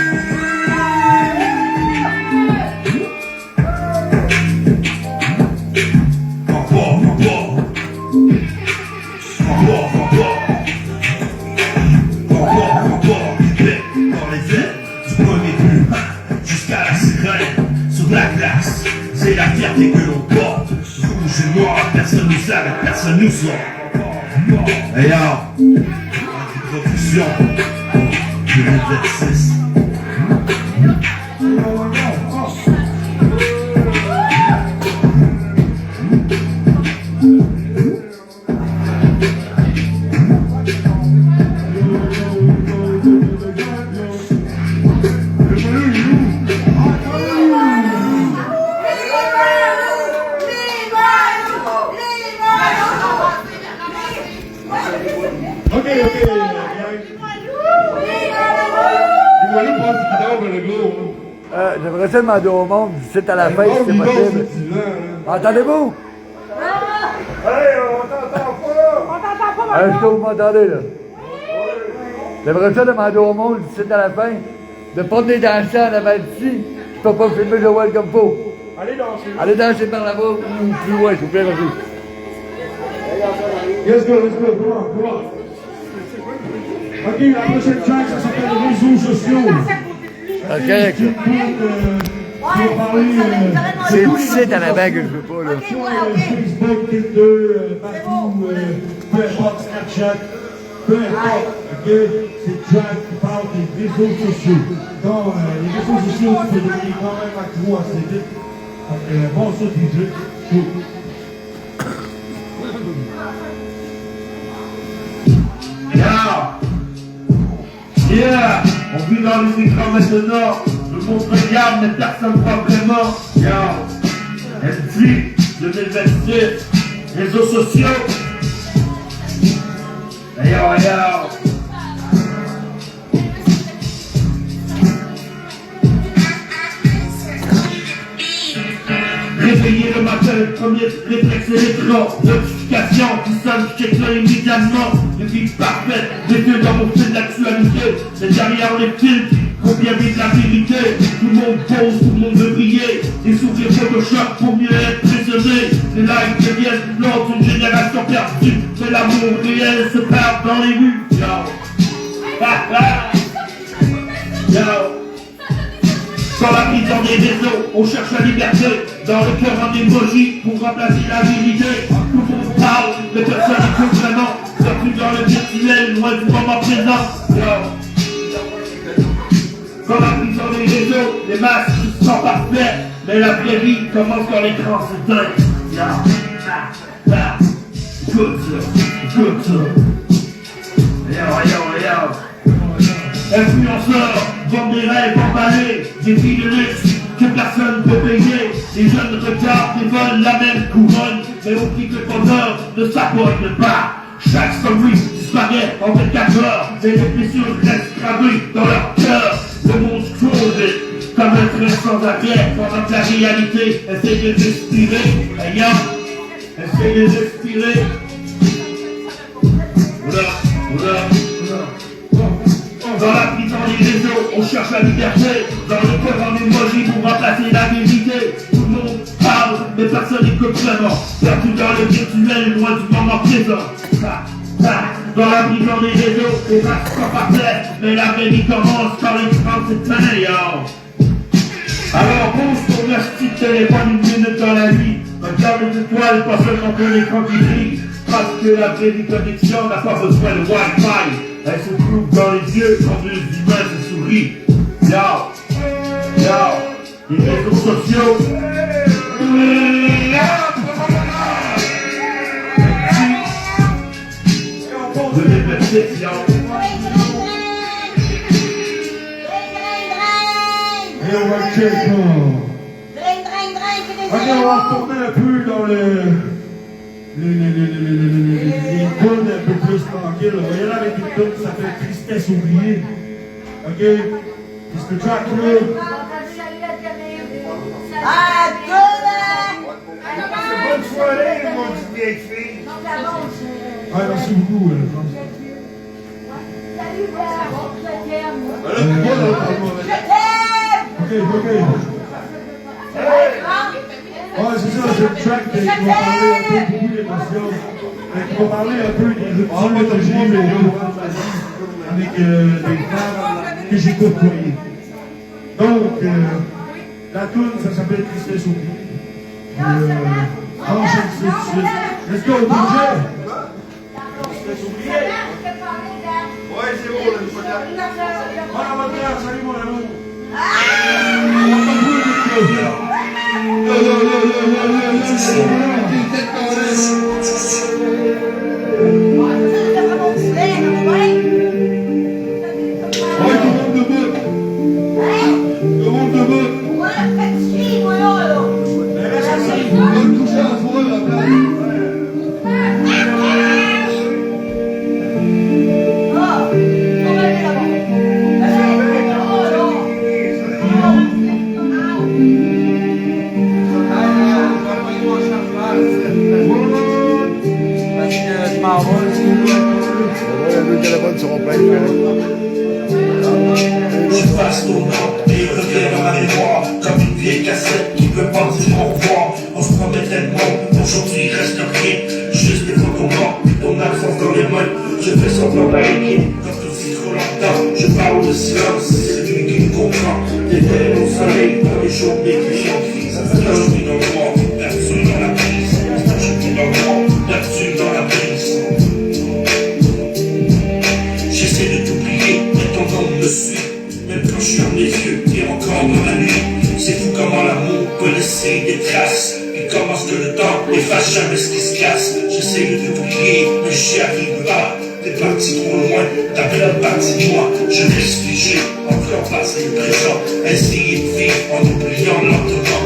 Rempart, Québec dans les veines. Du premier but jusqu'à la sirène. Sur la glace, c'est la fierté que l'on porte. Rouge et noir, personne nous arrête, personne nous sort. Et yo, profusion 2026. J'aimerais ça demander au monde d'ici à la fin si c'est possible. Entendez-vous? Hey, on t'entend pas! Est-ce que vous m'entendez là? J'aimerais ça demander au monde d'ici à la fin de pas venir danser en avant d'ici. Je peux pas filmer Joël comme faut. Allez danser! Allez danser par là-bas ou plus loin, s'il vous plaît, vas-y. Let's go, come on, come on. Ok, la prochaine track, ça s'appelle les réseaux sociaux. Ok, correct. C'est ici en avant que je veux pas, là. Ok, Sur ouais, ok. Facebook, Tinder, partout, peu importe, Snapchat, peu importe, ok? C'est track qui parle des réseaux sociaux. Donc, les réseaux sociaux, tu peux devenir quand même accro assez vite. Donc, bon, ça, DJ. Cool. Yeah, on vit dans les écrans maintenant. Le monde regarde, mais personne ne croit vraiment. Yeah, MD 2026, réseaux sociaux. Yo, yo. Réveillé le matin, premier réflexe c'est l'écran. Notification qui sonne, je check là immédiatement. Une vie parfaite, les deux dans mon fil d'actualité. Mais derrière les films, combien vit la vérité? Tout le monde pose, tout le monde veut briller. Des sourires Photoshop pour mieux être impressionné. Les likes deviennent l'ordre d'une génération perdue. Mais l'amour réel se perd dans les rues. Yo, ha ha. Yo. Dans la prison des réseaux, on cherche la liberté. Dans le cœur un emoji pour remplacer la vérité. Tout le monde parle, mais personne n'écoute vraiment. Surtout dans le virtuel, loin du moment présent. Dans la prison des réseaux, les masques sont parfaits. Mais la vraie vie commence quand l'écran s'éteint. Écoute ça, écoute ça. Yo. Influenceurs, vendent des rêves emballés, des vies de luxe que personne ne peut payer. Les jeunes regardent et veulent la même couronne, mais oublie que le bonheur ne s'abonne pas. Chaque story disparaît en 24 heures, mais les blessures restent gravées dans leur cœur. Le monde scroll comme un train sans arrêt, pendant que la réalité essaie de respirer. Essaie de respirer. Dans la prison des réseaux, on cherche la liberté. Dans le cœur un emoji pour remplacer la vérité. Tout le monde parle, mais personne n'écoute vraiment. Perdu dans le virtuel, loin du moment présent. Dans la prison des réseaux, les masques sont parfaits. Mais la vraie vie commence quand l'écran s'éteint, yo. Alors pose ton petit téléphone une minute dans la nuit. Regarde les étoiles, pas seulement ton écran qui brille. Parce que la vraie vie connexion n'a pas besoin de Wi-Fi. Elle se trouve dans les yeux quand deux humains se sourient. Yo, les réseaux sociaux. De l'université, yo. Et on va check. Ok, on va retourner un peu dans les bonnes un peu plus tranquilles. On va y aller avec une tune qui s'appelle Tristesse oubliée. Ok? C'est le track là. Ah, deux, Bonne soirée, mon vieille fille. Ah, merci beaucoup. Ok. Ouais, c'est ça, c'est le track qui va parler un peu beaucoup d'émotions. Qui va parler un peu des ruptures que j'ai eues avec des femmes que j'ai côtoyées. Donc, la tune, ça s'appelle Tristesse oubliée. Enchaîne ça tout de suite. Let's go, DJ! Tristesse oubliée! Ouais, c'est bon, là, je peux dire. Voilà, mon frère, salut mon amour! dans ma équipe, quand tout c'est trop longtemps. Je parle de silence, c'est lui qui me comprend. T'étais au soleil dans les journées que j'ai écrites. Ça se lâche dans le noir, perdu dans la prise. Je vis dans le noir, perdu dans la prise. J'essaie de t'oublier, mais ton nom me suit. Même quand je suis en les yeux, et encore dans la nuit. C'est fou comment l'amour peut laisser des traces. Et comment ce que le temps efface jamais ce qui se casse. J'essaie de t'oublier, mais j'y arrive pas. T'es parti trop loin, t'as plein de partie de moi. Je reste figé, entre le passé et le présent. Essayer de vivre en oubliant lentement.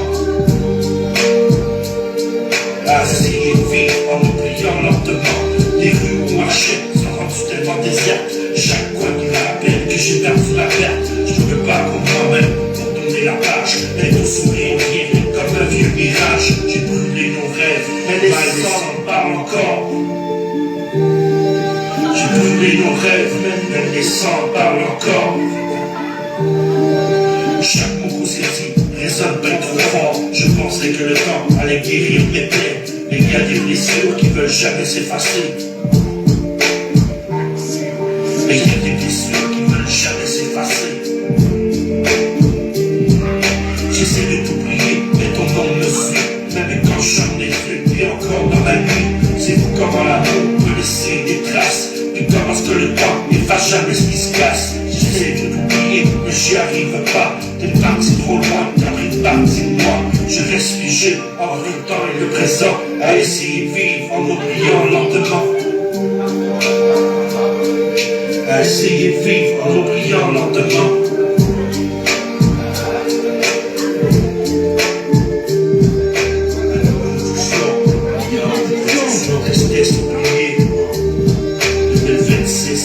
Essayer de vivre en oubliant lentement. Les rues où marcher sont rendues tellement désertes. Chaque coin qui me rappelle que j'ai perdu la perte. Je ne peux pas contre moi-même pour tourner la page. Mais ton sourire vient comme un vieux mirage. J'ai brûlé nos rêves, mais les sons parlent encore. J'ai brûlé nos rêves, même les sangs parlent encore. Chaque mot qu'on s'est dit résonne bien trop fort. Je pensais que le temps allait guérir mes plaies. Mais il y a des blessures qui veulent jamais s'effacer. Mais il y a des blessures qui veulent jamais s'effacer. J'essaie de t'oublier, mais ton nom me suit. Même quand j'en ai plus, et encore dans la nuit. C'est fou comment l'amour peut laisser des traces. Puis comment est-ce que le temps efface jamais ce qui se casse. J'essaie de t'oublier, mais j'y arrive pas. T'es parti trop loin, t'as pris une partie de moi. Je reste figé entre le temps et le présent. À essayer de vivre en oubliant lentement. À essayer de vivre en oubliant lentement. Rester oublié. 2026.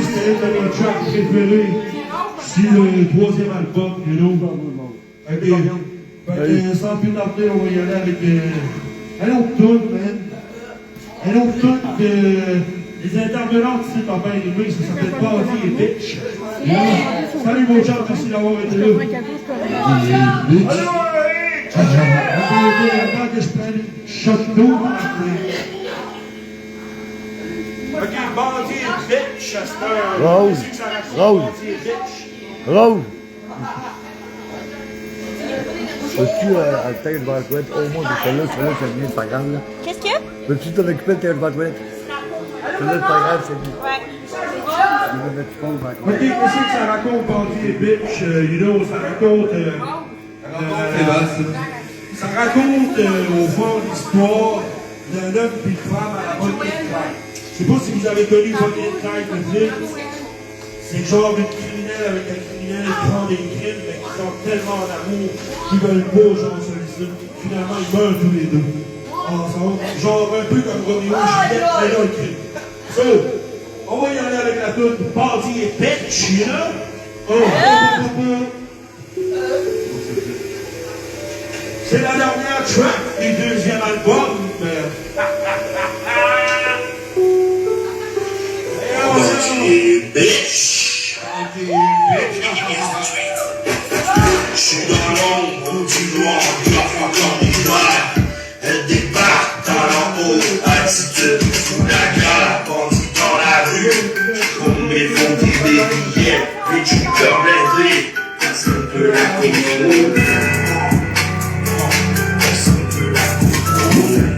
C'était une de mes tracks préférés sur le troisième album, you know. Sans plus tarder, on va y aller avec un autre tune, man. Un autre tune que les intervenantes ici t'ont bien aimé, ça s'appelle Party et Bitch. Salut mon chat, merci d'avoir été là. Attends que je prenne une shot d'eau. Ok, Bandit et Bitch, c'est un... Rose, Rose, Rose. Peux-tu attaquer le banquette au moins de celle-là, ça vient de pas grave, là? Qu'est-ce que? Peux-tu t'en occuper de tes banquette? Celle-là, c'est pas grave, c'est bien. Ouais. Je vais mettre du banquette. Ok, qu'est-ce que ça raconte, Bandit et Bitch? You know, ça raconte... ça raconte, au fond, l'histoire d'un homme et une femme à la bonne traite. Je sais pas si vous avez connu Bonnie and Clyde, le film. C'est genre une criminelle avec un criminel qui prend des crimes, mais qui sont tellement en amour qu'ils veulent pas, genre, se laisser. Finalement, ils meurent tous les deux. Oh, ça va. Genre un peu comme Romeo et Juliette, mais là, le crime. So, on va y aller avec la tune Bandit et Bitch, you know? C'est la dernière track du deuxième album. Bitch. Je suis dans l'ombre du noir, parfois comme l'hiver. Elle débarque dans l'en haut, attitude sous la gare. Bandit dans la rue, comme mes fonds des billets. Les du cœur blindé, personne peut la contrôler. Personne peut la contrôler.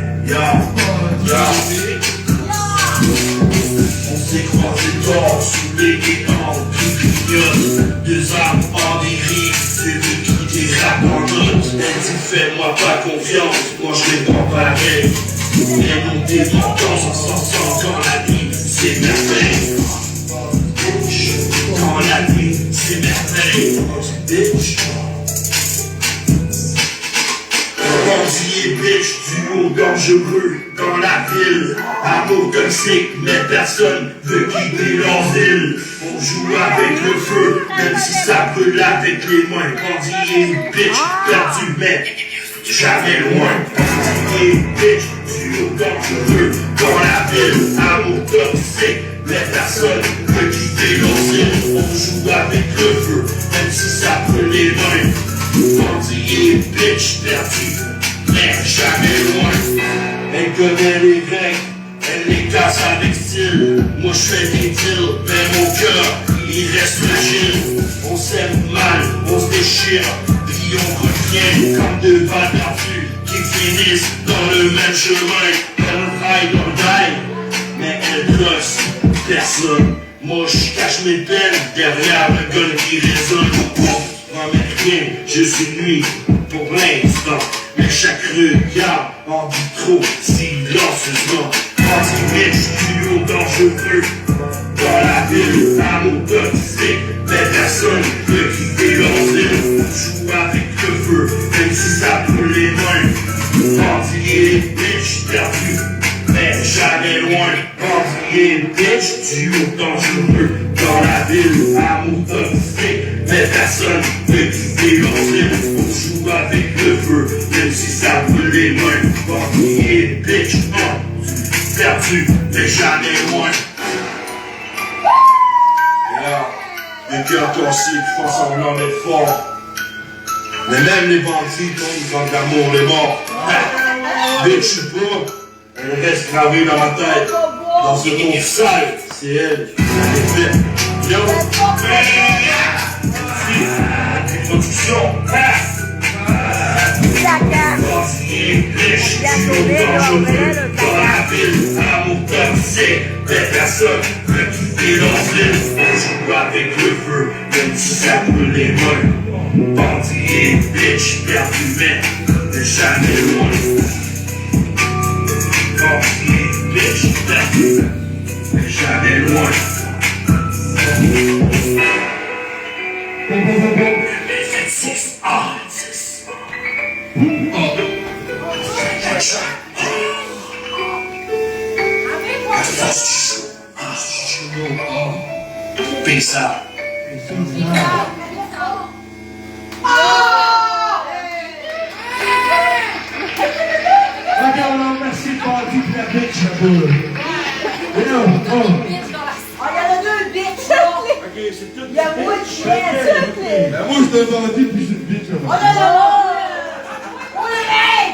On s'est croisé tard sous les guétons qui clignotent. Deux armes en dérive, c'est lui qui dérape en note. Elle dit fais-moi pas confiance, moi je vais pas pareil. Elle nous dépendance en s'en sort quand la nuit c'est merveille. Quand la nuit c'est merveille. Bitch. Bandit et bitch, duo dangereux dans la ville. Amour toxique, mais personne veut quitter leur ville. On joue avec le feu, même si ça brûle avec les mains. Bandit et une bitch, perdu mais jamais loin. Et bitch, du haut dangereux, dans la ville, amour toxique, les personnes veulent quitter l'asile. On joue avec le feu, même si ça peut les mains. Bandit et bitch perdu, mais jamais loin. Elle connaît les règles, elle les casse avec style. Moi je fais des deals, mais mon cœur, il reste fragile. On s'aime mal, on se déchire, puis on revient comme deux balles perdues qui finissent dans le même chemin. Elle raille dans le bail, mais elle gosse personne. Moi je cache mes peines derrière le gun qui résonne. Moi mais rien, je suis nuit pour l'instant. Mais chaque regard en dit trop silencieusement. Anti-bitch, du haut dangereux. Dans la ville, amour toxique. Mais personne veut quitter l'asile. Joue avec le feu, même si ça brûle les mains. Bandit et bitch perdu, mais jamais loin. Bandit et bitch, du haut dangereux. Dans la ville, amour toxique. Mais personne veut quitter l'asile. On joue avec le feu, même si ça brûle les mains. Bandit et bitch, perdu, mais jamais loin. Et là, le cœur torsé, je pense en l'homme est fort. Mais même les bandits, quand ils vendent l'amour, les morts. Bitch ou pas, elle reste gravée dans ma tête. Dans ce monde sale, c'est elle qui l'a fait. Yo, production. Bandit, bitch, du haut dangereux. Dans la ville, amour toxique. Mais personne veut quitter l'asile. On joue avec le feu, même si ça brûle les mains. Bandit et bitch, perdu mais jamais loin. Bandit et bitch, perdu mais jamais loin. Les 26 ans. Peace out. Regarde, on remercie Bandit pour la bitch là-bas. Et là, oh. Ah, il y en a deux bitches, là. Ok, c'est tout. Il y a moi de chien, toutes les. Ben, moi, je suis un bandit, puis je suis une bitch. Oh non, non, non! On les met!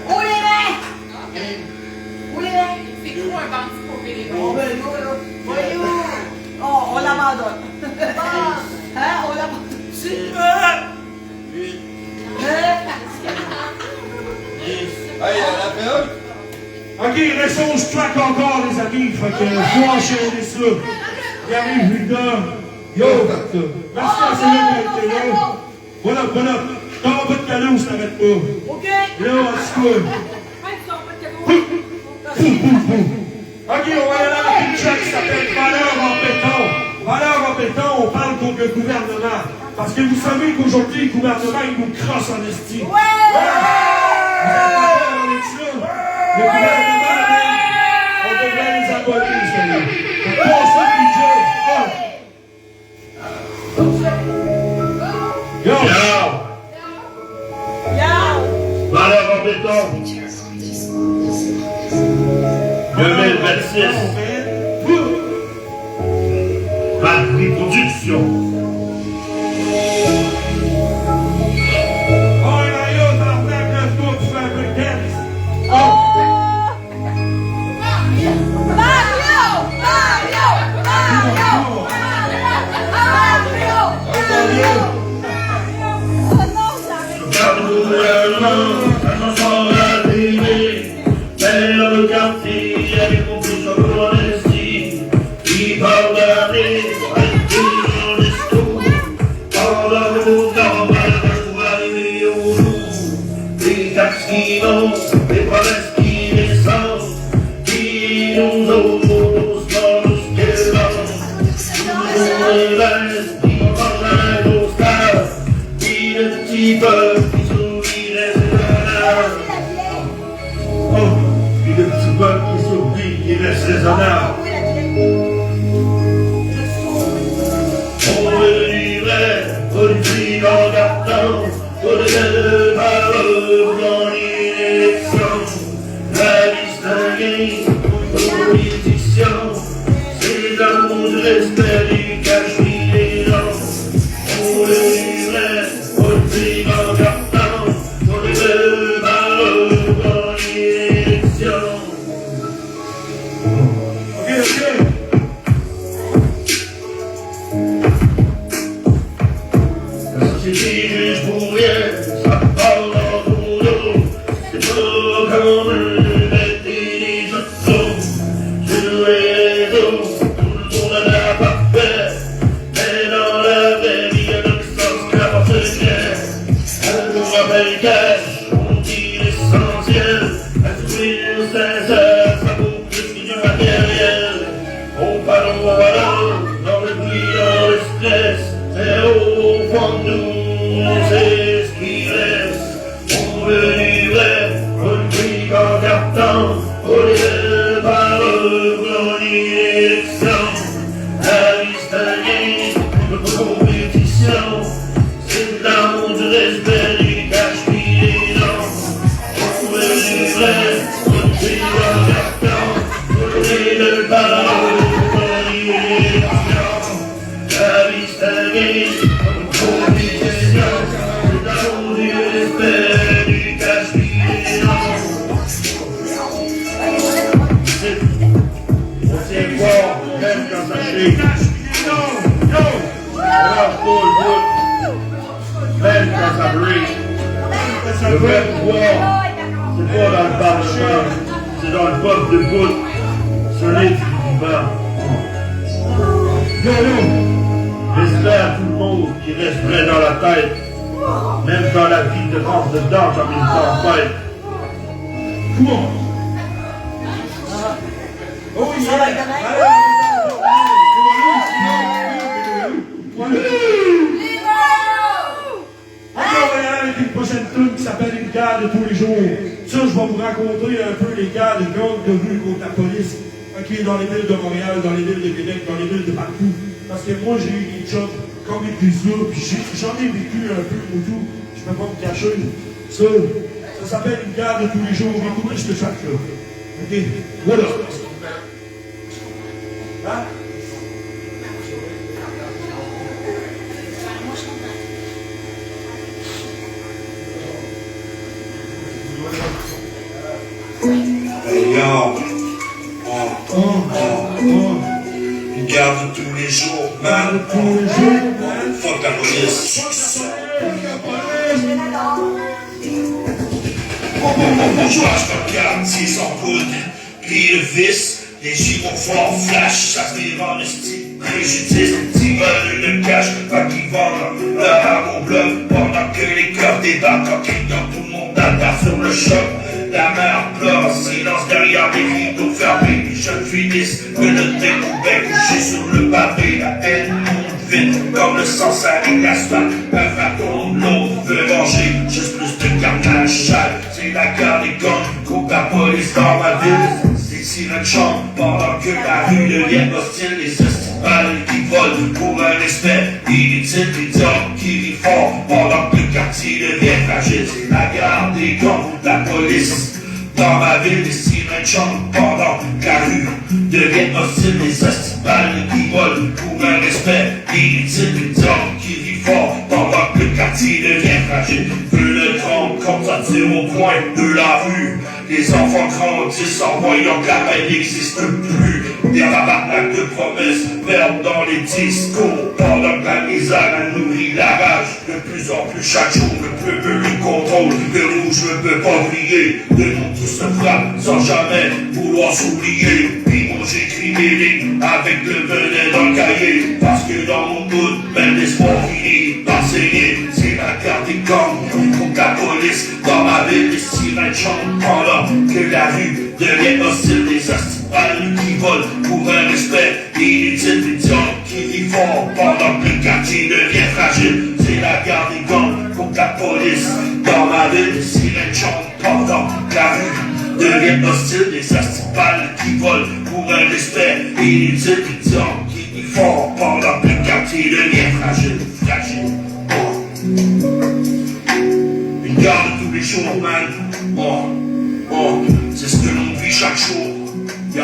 On les met! On les met! C'est trop un bandit pour les Oh, ben, voyou! Oh, on l'abandonne. Hein, on l'abandonne. Hey, la période? Ok, il reste 11 tracks encore, les amis. Fait que faut enchaîner ça. Il arrive, Victor. Yo! Merci à celui qui était là. What up, what up? T'en vas pas de cadeau, ça t'arrête pas. OK? Là, en tout cas. Ok, on va y aller avec une track qui s'appelle Valeur en béton. Valeur en béton, on parle contre le gouvernement. Parce que vous savez qu'aujourd'hui, le gouvernement, il nous crosse en estime. Ouais! Le gouvernement, on devrait les abolir, c'est pour ça que Yo! Valeur en béton. 2026. Batterie production. Oh, Mario, t'as fait un tour pour faire un peu de dance. Le quartier, il avait compris sur l'honesty. Il parle d'année, avec des dans l'amour, dans l'amour, arrivé au jour. Des taxes qui montent, des promesses qui descendent, qui nous osent dans le skelon. Nous révèlent, qui mangent nos stars, qui le petit peuple qui sourit les honneurs. Oh, puis le petit peuple qui s'oublie, qui reste raisonnable. On veut du vrai, on le dit en gardant, on les belles paroles dans l'élection. La distinguer aux politiciens, c'est l'amour du respect du cache-pied des gens. Pour le livret, pour le prix en carton, pour les belles paroles dans l'élection. Ok. La société juge pour rien, ça parle dans ton dos. C'est pas comme une bête et des autres. Je jouais les os, tout le monde n'a pas fait. Mais dans la vraie vie, y'a d'autres sens qu'à porter bien. On nous rappelle cash, on dit l'essentiel. Instruire sincère, ça vaut plus que du matériel. On parle dans le bruit, dans le stress. Mais au fond de nous, c'est ce qui reste. On veut du vrai, on prie qu'en carton, pour les belles paroles, pour l'élection. La distinguer, pour notre compétition, c'est l'amour du respect du cache-pied. On veut du vrai, on prie qu'en carton, pour les belles paroles, pour l'élection. La distinguer, pour compétition, c'est l'amour du respect du cache-pied. On tient fort, même quand ça crie. Alors, même quand ça brille. Le vrai pouvoir, c'est pas dans le parlement, c'est dans le peuple de bout, solide du vivant. J'espère à tout le monde qui reste vrai dans la tête, même quand la vie te rentre dedans comme une tempête. Comment? Oh Ça va être On va y aller avec une prochaine tune qui s'appelle Une garde de tous les jours. Ça, je vais vous raconter un peu les gardes de gangs de rue contre la police. Ok, dans les villes de Montréal, dans les villes de Québec, dans les villes de partout. Parce que moi, j'ai eu des jobs comme des prisons, puis j'en ai vécu un peu au tout. Je peux pas me cacher. Ça s'appelle Une garde de tous les jours. Écoutez ce que ça fait. Ok, voilà. Hein? Hey yo, une garde de tous les jours, man. Fuck la police. Bonjour, je quartier sans poudre, pris de vis, les gyrophares flash, ça se dévore le style, préjudice, qui veulent le cash, pas qui vendent le arme au bloc, pendant que les cœurs débattent, quand tout le monde attend sur le choc. La mère pleure, silence derrière les rideaux fermés. Les jeunes finissent, menottés au bec, couchés sur le pavé. La haine monte vite, comme le sang salé l'asphalte. Un fardeau, l'autre veut manger, juste plus de carnage sale. C'est la guerre des gangs, coupe la police dans ma ville. C'est sirènes chantent, pendant que la rue devient hostile. Les estivales qui volent pour un respect inutile. Les hommes qui vivent fort, pendant que le quartier devient fragile. C'est la guerre des gangs, la police. Dans ma ville, les sirènes chantent pendant que la rue devient hostile. Les estivales qui volent pour un respect inutile. Les hommes qui vivent fort pendant que le quartier devient fragile. Veux le trompe comme ça tire au coin de la rue. Les enfants grandissent en voyant que la paix n'existe plus. Des tabarnak de promesses perdent dans les discours. Pendant que la misère a nourri la rage. De plus en plus chaque jour, le peuple lui contrôle. Le rouge ne peut pas briller. De nous tous se frappe sans jamais vouloir s'oublier. Puis moi j'écris mes lignes avec le venin dans le cahier. Parce que dans mon doute, même l'espoir finit par saigner. C'est la guerre des gangs contre la police. Dans ma ville, les sirènes chantent pendant que la rue devient hostile. Des estivales qui volent pour un respect inutile. Des hommes qui vivent fort pendant que le quartier devient fragile. C'est la guerre des gangs contre la police. Dans ma ville, les sirènes chantent pendant que la rue devient hostile. Des estivales qui volent pour un respect inutile. Des hommes qui vivent fort pendant que le quartier devient fragile. jours, man. C'est ce que l'on vit chaque jour. Yo.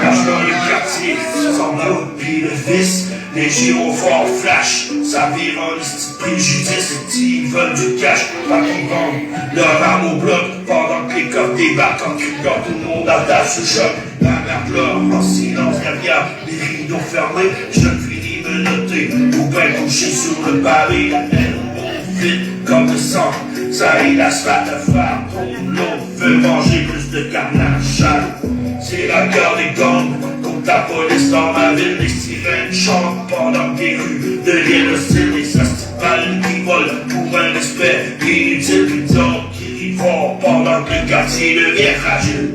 Marche dans le quartier, sans doute, puis le vice. Les gyrophares flash, ça vire en esti préjudice. Et ils veulent du cash, pas qu'ils vendent leur arme au bloc. Pendant que les coffres débarquent en criant, tout le monde attache ce choc. La mer pleure en silence derrière les rideaux fermés. Je finis me noter, ou bien couché sur le pavé. La haine monte vite comme le sang, ça et l'asphalte à faire. L'autre veut manger plus de carnage. C'est la guerre des gangs contre la police dans ma ville. Les sirènes chantent pendant que les rues deviennent hostiles. Les astiballes qui volent pour un respect inutile. Puis d'autres qui rient fort pendant que le quartier devient fragile.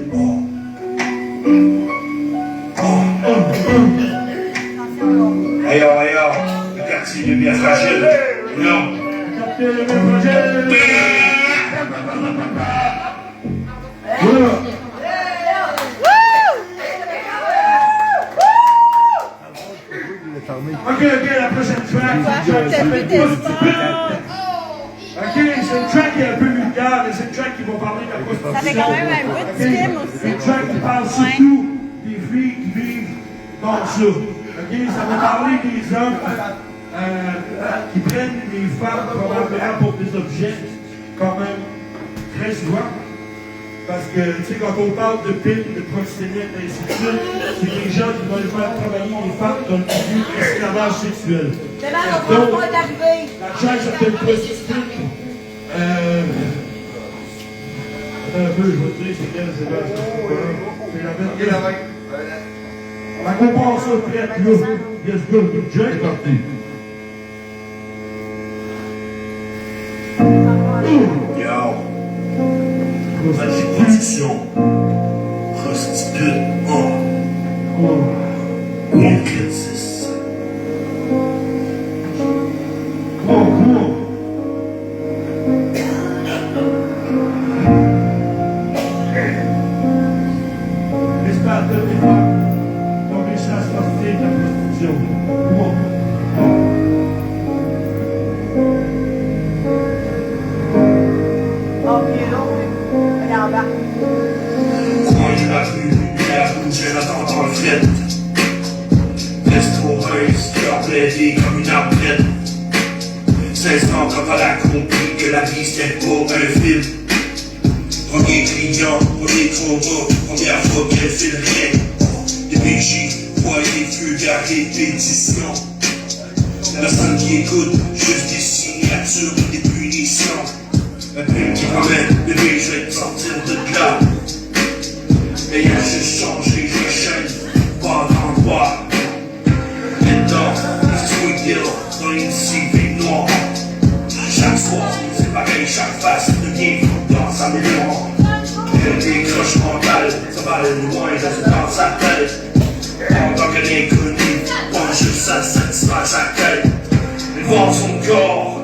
Hey yo, le quartier devient fragile. Non. Ok, la prochaine track, c'est une track qui est un peu vulgaire, mais c'est une track qui va parler de la prostitution. Ça fait quand même un bout de film aussi. C'est une track qui parle surtout des filles qui vivent dans ça. Ok, ça va parler des hommes qui prennent les femmes probablement pour des objets, quand même, très souvent. Parce que, tu sais, quand on parle de pimp, de proxénètes, et ainsi de suite, c'est des gens qui veulent faire travailler les femmes dans le milieu d'esclavage sexuel. C'est mal, on va pas d'arriver. La chaîne s'appelle prostituée. Attends un peu, je vais te dire, c'est quelle, c'est la même. On compare ça au prêt, là. Yes, go, Jack. C'est parti. Yo. Prostitution. Prostitute. Wilkinses. J'espère que les femmes ont réussi à sortir de la prostitution. Coin de la rue, lumière rouge, elle attend dans le fret. Veste heureuse, cœur plaidé comme une arbalète. 16 ans quand elle a compris que la vie c'était pas un film. Premier client, premier trauma, première fois qu'elle fait le rien. Des BJ, foyer, feu, garde, répétition. Personne qui écoute, juste des signatures, des punitions. Un pub qui promène, bébé, je vais te sortir de là. Ayant juste changé, je chaîne, pas d'endroit. Maintenant, les sweet deal dans une CV noire. Chaque soir, c'est pareil, chaque face devient dans sa mémoire. Elle décroche mental, ça va aller loin dans sa tête. En tant que l'inconnu, pense juste ça satisfait sa quête. Elle voit son corps,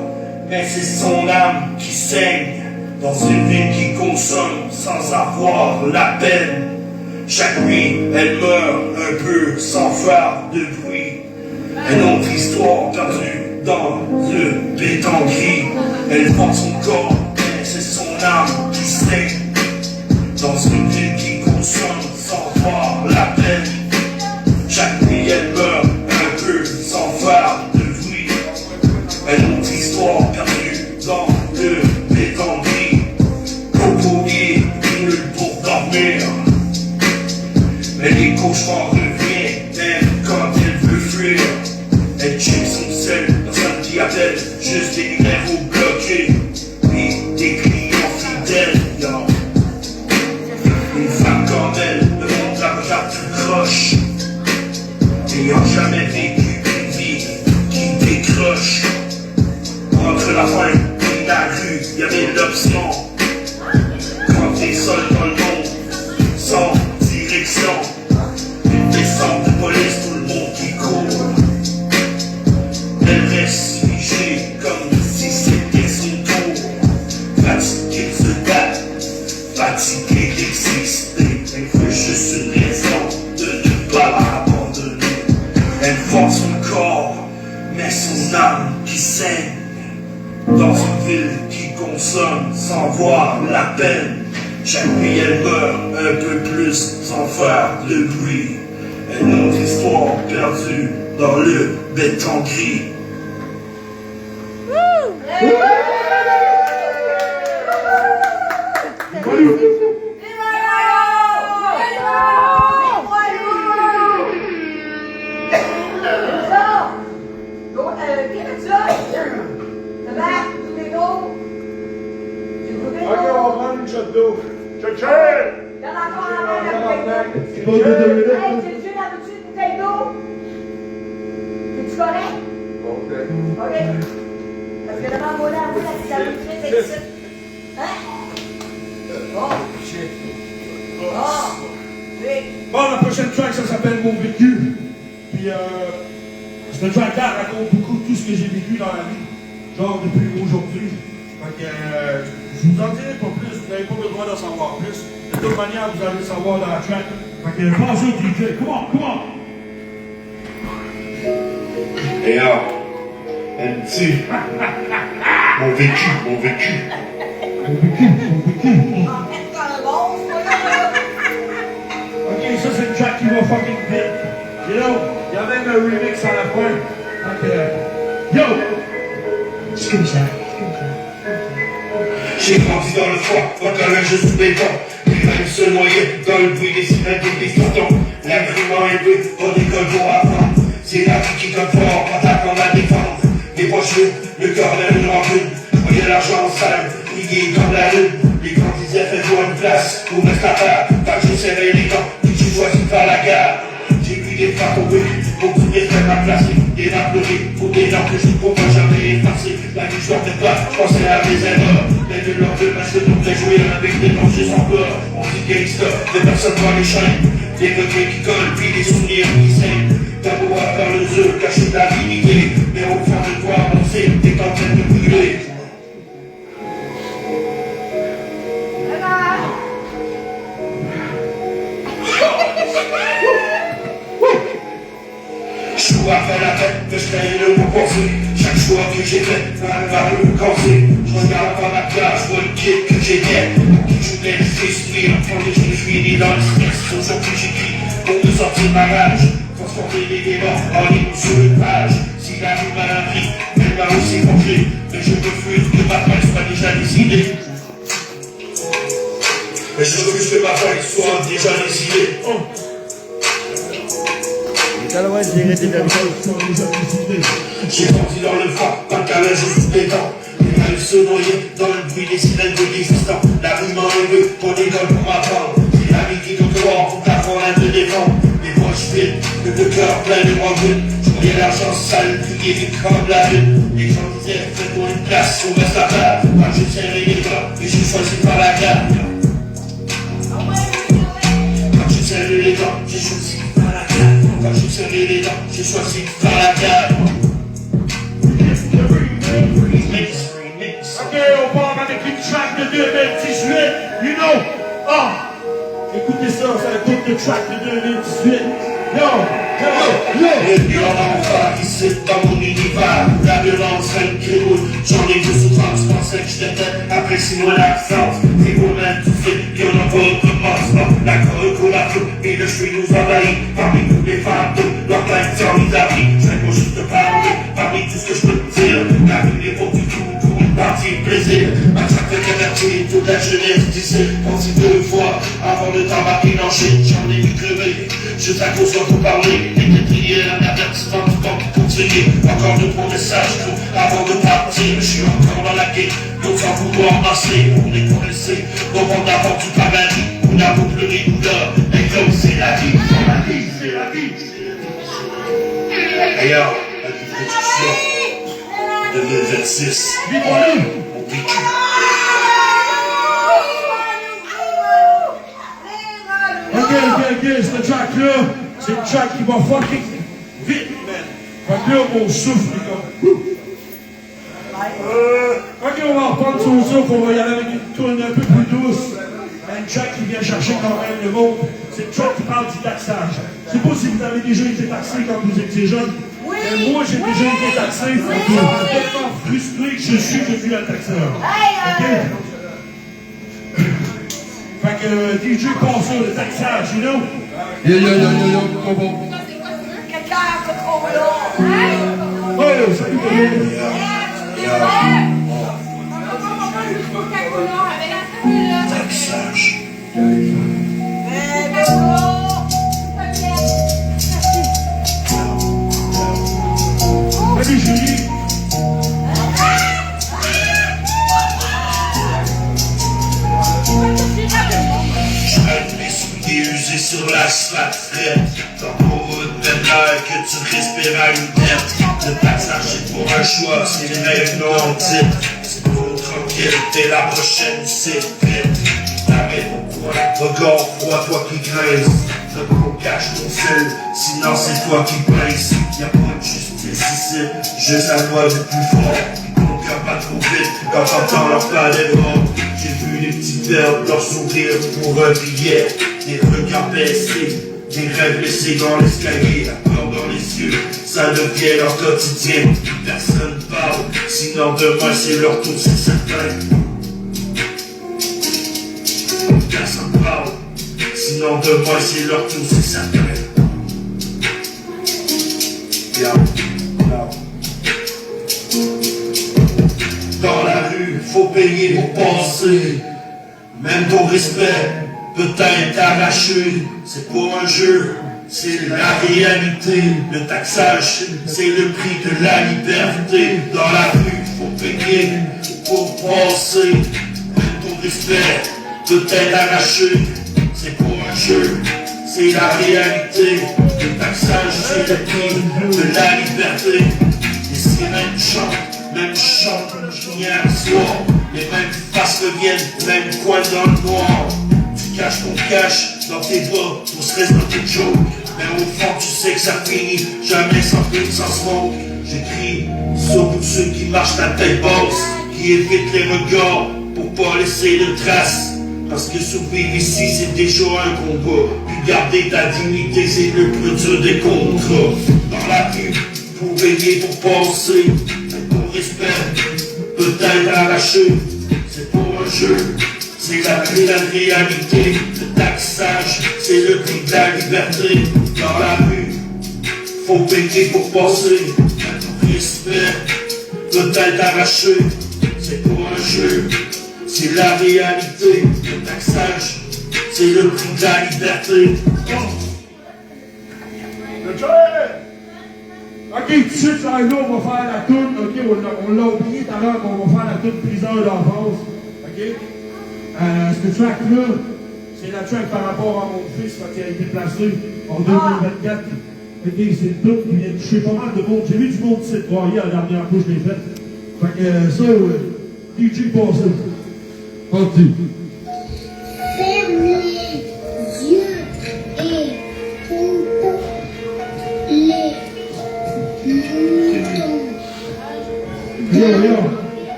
mais c'est son âme qui saigne. Dans une ville qui consomme sans avoir la peine. Chaque nuit, elle meurt un peu sans faire de bruit. Une autre histoire perdue dans le béton gris. Elle vend son corps, mais c'est son âme qui saigne. Dans une ville qui consomme sans voir la peine. Chaque nuit, elle meurt un peu sans faire de bruit. Une autre histoire perdue dans le béton gris. Cocotier, nul pour dormir. Mais les cauchemars reviennent, même quand elle veut fuir. Elle check son sel, personne qui appelle, juste des numéros bloqués. Puis des clients fidèles, yo. Une femme comme elle, le monde la regarde tout croche. N'ayant jamais vécu une vie qui décroche. Entre la fin et la rue, y'a mille options. Quand t'es seul dans le monde, sans direction. Une descente de police, tout le monde qui court. Elle reste figée comme si c'était son tour. Fatiguée de se battre, fatiguée d'exister. Elle veut juste une raison de ne pas l'abandonner. Elle vend son corps, mais son âme qui saigne. Dans une ville qui consomme sans voir la peine. Chaque nuit elle meurt un peu plus sans faire de bruit. Une autre histoire perdue dans le béton gris. Ok, on va prendre une shot d'eau. Il y en a encore un verre de bouteille C'est pas de 2 minutes. d'eau. Hey, j'ai déjà la bouteille d'eau. Es-tu correct? Ok. OK. Parce que devant mon âme, la bouteille est ici. Hein? Oh, shit. Oh, oui. Bon, la prochaine track, ça s'appelle Mon vécu. Puis, cette track-là raconte beaucoup de tout ce que j'ai vécu dans la vie. Genre, depuis aujourd'hui. Fait que, je vous en dirai pas plus. Vous n'avez pas besoin d'en savoir plus. De toute manière, vous allez le savoir dans la track. Fait que, passez au DJ. Come on, come on. Et alors, MC, mon vécu, mon vécu. En fait, quand le bon, c'est pas là. Ok, ça c'est une track qui va fucking vite. You know, il y a même un remix à la fin. Fait que, yo! J'ai grandi dans le froid, dans le linge sous béton. Les rêves se noyaient dans le bruit des sirènes et des pistons. L'agrément est bleu, pas d'école pour apprendre. C'est la vie qui donne fort, quand t'as comme la défendre. Les poches vides, le cœur d'un une rancune. Voyez l'argent en salle, lié comme la lune. Les grands disaient fais-toi une place, pour reste à faire. Tant que je serrais les dents, puis tu choisis de faire la gare. J'ai vu des frères tomber, beaucoup de faire ma place. Des rats pleurer, pour des gens que je ne pourrai jamais effacer. La vie je dormais pas, je pensais à mes erreurs. Mais de leur deux parce que tout est joué avec des dangers sans peur. On dit gangsta, des personnes dans les chaînes. Des regrets qui collent, puis des souvenirs qui saignent. T'as beau à faire le jeu, cacher ta dignité. Mais au fond de toi, on sait, t'es en train de brûler. Je dois faire la tête, que je paye le pour penser. Chaque choix que j'ai fait, va me casser. Je regarde par la classe, je vois le kid que j'étais. Qui jouait le esprit, enfant que je suis né dans le stress. Aujourd'hui j'écris pour me sortir ma rage. Transformer les débats en ligne sur une page. Si la rue m'a appris, elle m'a aussi forgé. Mais je refuse que ma fin soit déjà décidée. Mais je refuse que ma fin soit déjà décidée. T'as le droit de gérer tes habitudes. J'ai grandi dans le froid, pas de calage sous les dents. Les rêves se noyaient dans le bruit des sirènes de l'existant. La rue m'en émeut, pour l'école pour m'apprendre. C'est la vie qui doit dehors pour t'apprendre à te défendre. Les poches vides, le cœur plein de rancunes. Je voyais l'argent sale, plié vite comme la lune. Les gens disaient, fais-toi une place, on reste à terre. Moi je serrais les bras, et j'ai choisi par la gare. Quand j'ai serré les dents, j'ai choisi par la gare. Quand j'ai serré les dents, j'ai choisi par la gare. Ok, on part avec une track de 2018. You know, écoutez ça, c'est la coupe de track de 2018. Yo, Le lion d'enfer ici dans mon univers. La violence règne qui roule. J'en ai vu souffrance, je pensais que j'étais après 6 mois d'absence. C'est beau même tout fait, puis on n'a pas de commencement. La colle à tout, et le fruit nous envahit. Parmi toutes les femmes, leur tête sur les abris. Je vais pas juste te parler, parmi tout ce que je peux te dire. La vie n'est pas du tout pour une partie de plaisir. Massacre de quartier, toute la jeunesse d'ici. Pensez 2 fois avant de t'embarquer dans shit. J'en ai vu crever, juste à cause qu'on peut parler. Des prières, un avertissement du temps pour continuer. Encore 2-3 messages avant de partir. Je suis encore dans la guerre, donc sans vouloir marcher. On est coincé, au bord de la porte du paradis. On a beau pleurer douleur, mais comme c'est la vie. C'est la vie, c'est la vie. D'ailleurs, la compétition de 2026. Mon vécu. ok, cette track-là, c'est une track qui va fucking vite, man. Fait que là, mon souffle est comme... Ok, on va reprendre son souffle, on va y aller avec une tourne un peu plus douce. Une track qui vient chercher quand même le monde. C'est une track qui parle du taxage. Je sais pas si vous avez déjà été taxé quand vous étiez jeune. Oui! Mais moi, j'ai déjà été taxé. Je suis tellement frustré que je suis devenu un taxeur. OK? Fait que DJ passe ça, le taxage, you know? Yo, comment? Quelqu'un a fait trop long. Ouais, salut, Taxage. Salut, Julie. J'arrête mes souliers usés sur l'asphalte frais. Dans mon route de l'air que tu respires à une perte. Le taxage c'est pour un choix, c'est une règle non dite. C'est pour tranquille, t'es la prochaine, c'est vite. T'arrêtes pourquoi, regard froid, toi qui grince. Faut qu'on cache ton sel, sinon c'est toi qui pince. Y'a pas de justice ici, juste la loi du plus fort. Mon cœur bat trop vite quand t'entends leur palais mort. J'ai vu les petits perdre leur sourire pour un billet. Des regards baissés, des rêves laissés dans l'escalier. La peur dans les yeux, ça devient leur quotidien. Personne parle, sinon demain c'est leur tour, c'est certain. Personne parle, sinon demain c'est leur tour, c'est certain. Dans la rue, faut payer pour passer. Même ton respect peut être arraché. C'est pas un jeu, c'est la réalité. Le taxage, c'est le prix de la liberté. Dans la rue, faut payer pour passer. Même ton respect peut être arraché. C'est pas un jeu, c'est la réalité. Le taxage, c'est le prix de la liberté. Les sirènes chantent, même chantent hier soir. Les mêmes faces reviennent, même coin dans le noir. Tu caches ton cash dans tes bras, on se reste dans tes jokes. Mais au fond, tu sais que ça finit jamais sans pute, sans smoke. J'écris sur tous ceux qui marchent la tête basse, qui évitent les regards pour pas laisser de traces. Parce que survivre ici, c'est déjà un combat. Puis garder ta dignité, c'est le plus dur des contrats. Dans la rue, faut veiller pour passer. Mais ton respect peut être arraché. C'est pour un jeu, c'est la réalité. Le taxage, c'est le prix de la liberté. Dans la rue, faut payer pour passer. Mais ton respect peut être arraché. C'est pour un jeu, c'est la réalité. Le taxage, c'est le prix de la liberté. OK, tout de suite, là, on va faire la toune. OK, on l'a oublié tout à l'heure, on va faire la toune Priseur d'enfance. OK? Ce track-là, c'est la track par rapport à mon fils qui a été placé en 2024. OK, c'est une toune qui vient toucher pas mal de monde. J'ai vu du monde s'être broyé à la dernière fois que je l'ai faite. Fait que ça, DJ passe ça. Parti. Ferme les yeux et compte les moutons. Yo, yo.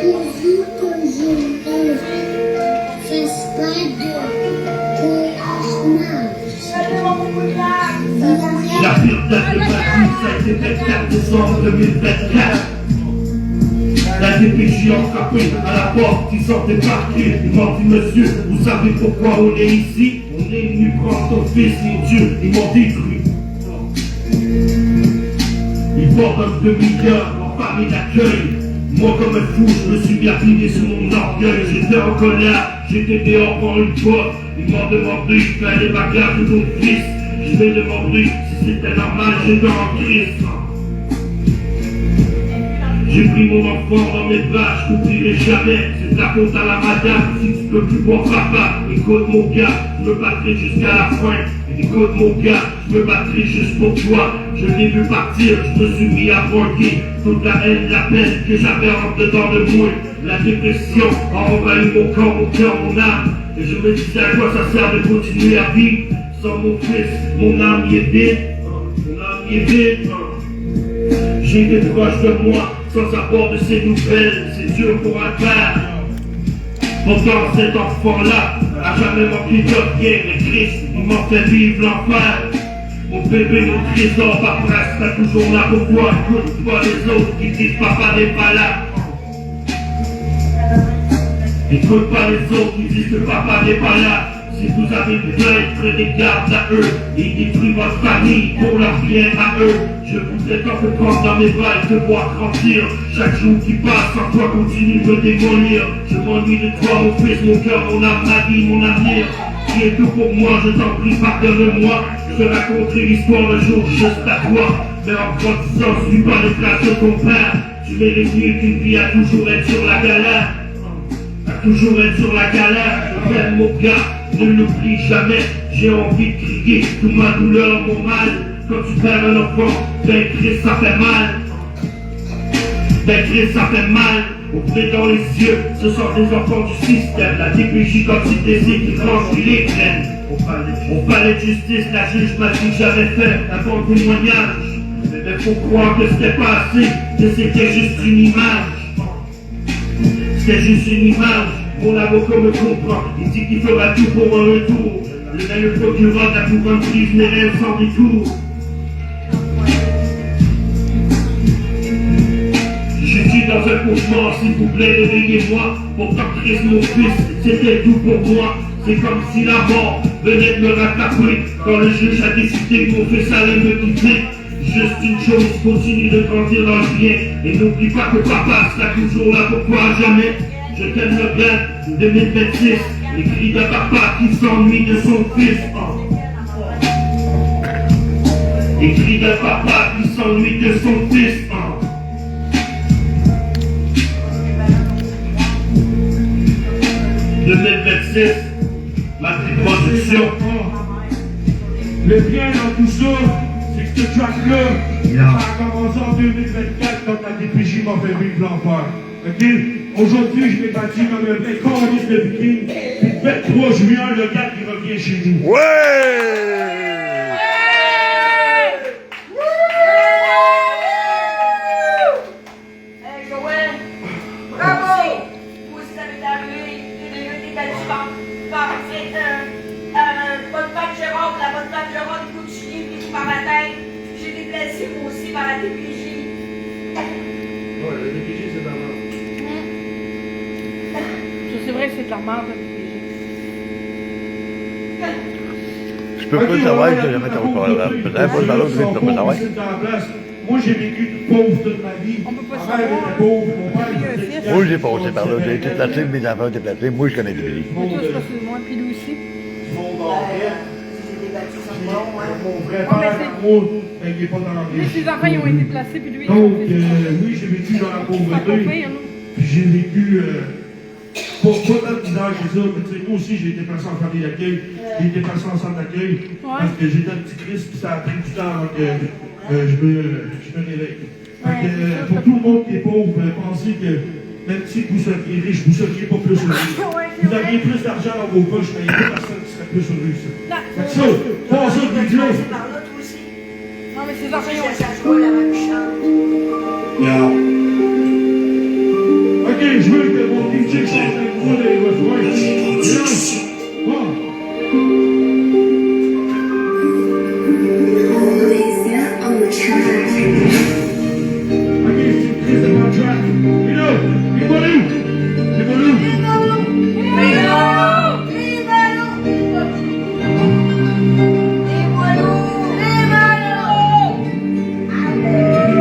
Pourvu que je ne fasse pas de cauchemar. La pire date de ma vie, ça a été le 24 décembre 2024. La DPJ a frappé à la porte, ils sont débarqués. Ils m'ont dit, monsieur, vous savez pourquoi on est ici? On est venu prendre ton fils, mon Dieu, ils m'ont détruit. Ils portent un demi-heure en famille d'accueil. Moi comme un fou, je me suis bien plié sur mon orgueil. J'étais en colère, j'étais dehors pour une fois. Ils m'ont demandé, il fallait ma garde de ton fils. Je vais demander si c'était normal, j'étais en crise. J'ai pris mon enfant dans mes bras, je n'oublierai jamais. C'est ta faute à la madame, si tu peux plus voir papa. Écoute mon gars, je me battrai jusqu'à la fin. Écoute mon gars, je me battrai juste pour toi. Je l'ai vu partir, je me suis mis à broquer. Toute la haine, la peine que j'avais en dedans de moi. La dépression a envahi mon corps, mon cœur, mon âme. Et je me disais à quoi ça sert de continuer à vivre sans mon fils, mon âme y est vide. Mon âme y est vide. J'ai des proches de moi sans avoir de ces nouvelles, c'est dur pour un père. Pourtant cet enfant-là a jamais manqué de rien, mais Christ, il m'en fait vivre l'enfer. Mon bébé, mon trésor, paperasse, t'as toujours là pour toi. Écoute pas les autres qui disent papa n'est pas là. Écoute pas les autres qui disent que papa n'est pas là. Si vous avez besoin, prenez garde à eux. Ils détruisent votre famille pour leur bien à eux. Je voudrais t'en faire prendre dans mes bras et te voir grandir. Chaque jour qui passe, sans toi continue de me démolir. Je m'ennuie de toi, mon fils, mon cœur, mon âme, ma vie, mon avenir. Tu es tout pour moi, je t'en prie, pardonne-moi. Je te raconterai l'histoire un jour juste à toi. Mais en grandissant, suis pas les traces de ton père. Tu mérites mieux qu'une vie à toujours être sur la galère. À toujours être sur la galère. Je t'aime mon gars, ne l'oublie jamais. J'ai envie de crier toute ma douleur, mon mal. Quand tu perds un enfant, ben Christ ça fait mal. Ben Christ ça fait mal. Au blé dans les yeux, ce sont des enfants du système. La DPJ quand ils décident, ils tranchent, ils les prennent. Au palais de justice, la juge m'a dit que j'avais fait un bon témoignage. Mais faut croire que c'était pas assez, que c'était juste une image. C'était juste une image. Mon avocat me comprend, il dit qu'il fera tout pour un retour. Le procureur a pour un prisonnier sans détour. J'ai dit dans un cauchemar, s'il vous plaît, réveillez-moi. Pourtant Christ mon fils, c'était tout pour moi. C'est comme si la mort venait de me rattraper. Quand le juge a décidé que mon fils allait me quitter. Juste une chose, continue de grandir dans le bien. Et n'oublie pas que papa sera toujours là pour toi à jamais. Je t'aime le bien, 2026. Les cris de papa qui s'ennuie de son fils. Les cris de papa qui s'ennuie de son fils. 2026, ma production. Le bien dans tout ça, c'est que ce track-là, ça a commencé en 2024 quand la DPJ m'a fait vivre l'enfer. Ok? Aujourd'hui, je l'ai bâti comme un vrai communiste de viking. Puis le 23 juin, le gars qui revient chez nous. Ouais! Hey Joël, bravo! Vous aussi, ça m'est arrivé. J'ai déjà été battu par bonne femme Jérôme, la bonne femme Jérôme, du coup de chien, puis par la tête. J'ai été blessé moi aussi par la DPJ. Ouais, la DPJ, c'est pas mal. C'est vrai que c'est de la merde, la DPJ. Je peux pas savoir que j'aimerais t'avoir peut-être pas le ballon, je vais te savoir. Moi, j'ai vécu pauvre toute ma vie. On peut pas Ma mère savoir. était pauvre, mon père était fier. Moi, j'ai passé par là, j'ai été placé, mes enfants ont été placés, moi, je connais des pays. Mais toi, c'est parce que moi, puis lui aussi. Mon dormait. J'ai été battu sans bon, hein. Mon vrai Ouais, mais père, c'est- moi, ben, il est pas dans la Mais vie. ses enfants, ils ont été placés, puis lui, Donc, oui, j'ai vécu dans la Pas trop pauvreté. pire, là. Puis j'ai vécu, pas tant de misère que ça, mais tu sais, moi aussi, j'ai été placé en famille d'accueil. J'ai été placé en centre d'accueil. Parce que j'étais un petit Christ, puis ça a pris du temps avant que je me réveille. Fait que, pour tout le monde qui est pauvre, pensez que même si vous seriez riche, vous ne seriez pas plus heureux. Vous aviez plus d'argent dans vos poches, mais il n'y a pas personne qui serait plus heureux. Fait que ça, pas ça, puis là. C'est par là, toi aussi. Non, mais ses Moi, enfants, j'ai ils ont laissé à jouer la même chante. Ok, je veux que mon DJ chante avec moi les refrains. Viens. Ah. Ok, c'est dans le track. Hello, Libolou. Libolou.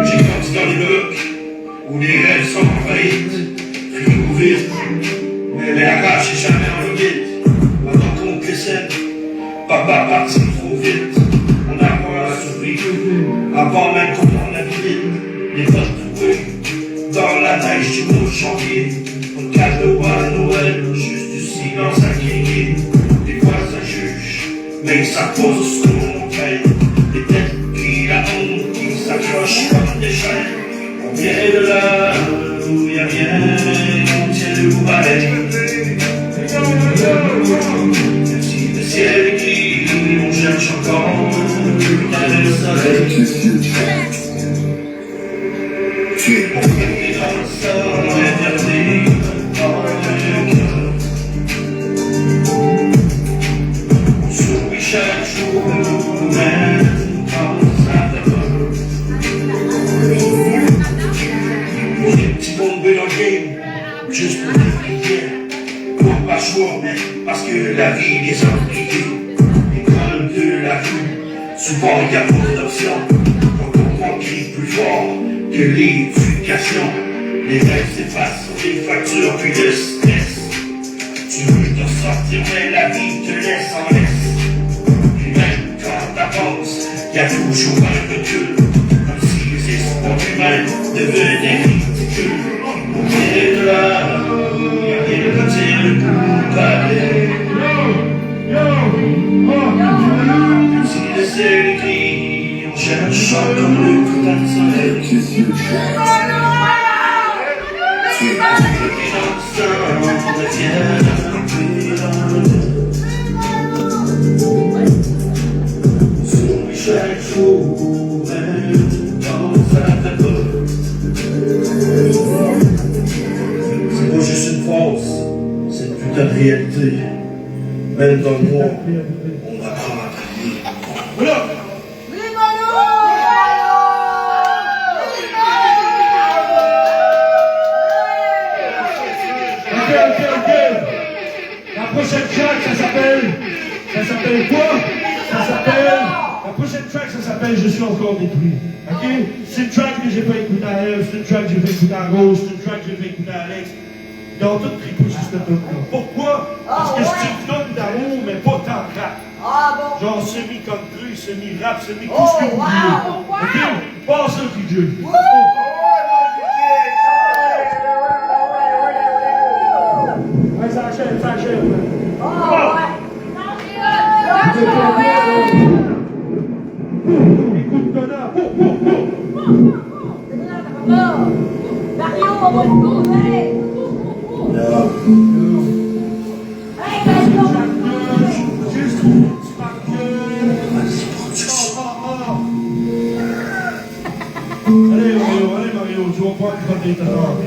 J'ai grandi dans les blocs où les rêves sont en faillite, frigo vide, mais la rage est jamais en limite. Avant qu'on décède, papa partit trop vite. On apprend à survivre, avant même qu'on prenne la vie. Les potes trouvés dans la neige du mois de janvier. On cadeau à Noël, juste du silence à crier. Des voisins jugent, mais ça pose ce qu'on fait. Les têtes qui la honte, qui s'accrochent comme des chaînes. On vient de là où y a rien, on tient le bout pareil. Même si le ciel est gris, on cherche encore le soleil. On est dans le sol, l'éternité, dans le cœur. On sourit chaque jour, nous-mêmes, la vie des ouvriers, l'école de la rue. Souvent il y a beaucoup d'options, on comprend qui est plus fort que l'éducation. Les rêves s'effacent sur les factures puis le stress. Tu veux t'en sortir mais la vie te laisse en laisse. Puis même quand t'avances, y a toujours un recul. Comme si les espoirs humains devenaient ridicules. Et là, y'a rien de dire le coupable. Si le ciel est gris, on cherche comme le coupable de soleil. Chaque jour, dans sa tête. C'est pas juste une force, c'est une putain de réalité. Même dans le monde, on apprend à prier. Voilà! Ok. La prochaine track, ça s'appelle quoi? La prochaine track, ça s'appelle Je suis encore détruit. Ok? C'est une track que j'ai fait écouter à elle, c'est une track que j'ai fait écouter à Rose, c'est une track que j'ai fait écouter à Alex. Ils ont tous tripé sur cette tune-là. Pourquoi? Parce que c'est une tune d'amour, mais pas tant rap. Genre semi-country, semi-rap, semi-tout ce que vous voulez. Ok? Passe le DJ. Ouais, ça achève. Écoute, connard. Mario, on va se couper. Allez Mario, tu vas pas te crotter ta tante.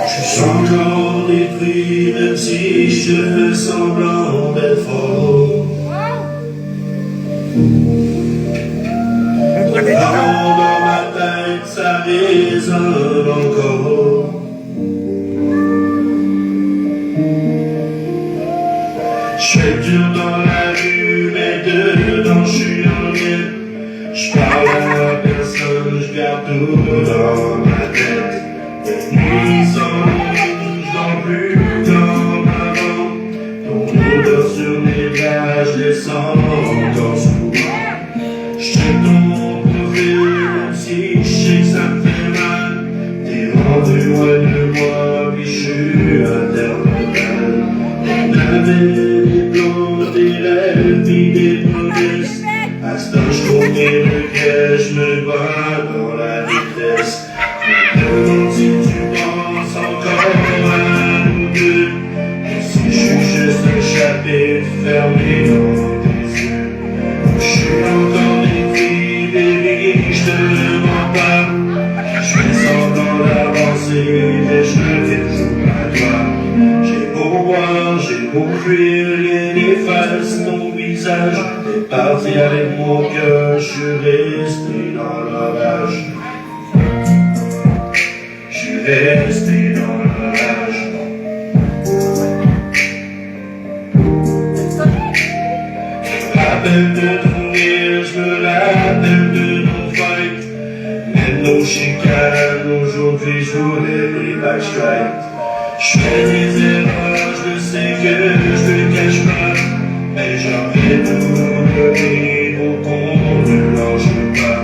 Je suis encore détruit, même si je fais semblant d'être fort. Dans ma tête, ça résonne encore. Je fais dur dans la rue, mais dedans je suis en mien. Je parle à personne, je garde tout dans ma tête. Ils sont j'en plus comme avant. Ton odeur sur mes plages descend encore souvent. J'check ton profil, même si j'sais que ça me fait mal. T'es rendu loin de moi, puis j'suis interminable. T'avais des blondes, des rêves, puis des promesses. À ce temps j'cours des regrets, j'me bats dans la vitesse. Si tu penses encore à nous deux, si je suis juste un chapitre fermé dans tes yeux, je suis encore détruit, baby, je te mens pas. Je fais semblant d'avancer, mais je me fais toujours à toi. J'ai beau boire, j'ai beau fuir, rien n'efface ton visage. T'es parti avec mon cœur, je suis resté dans l'orage. Resté dans l'orage. Je me rappelle de ton rire, je me rappelle de nos fights. Même nos chicanes, aujourd'hui je voulais les backstrike. Je fais des erreurs, je sais que je te cache pas, mais j'aurais tout donné pour qu'on ne lâche pas.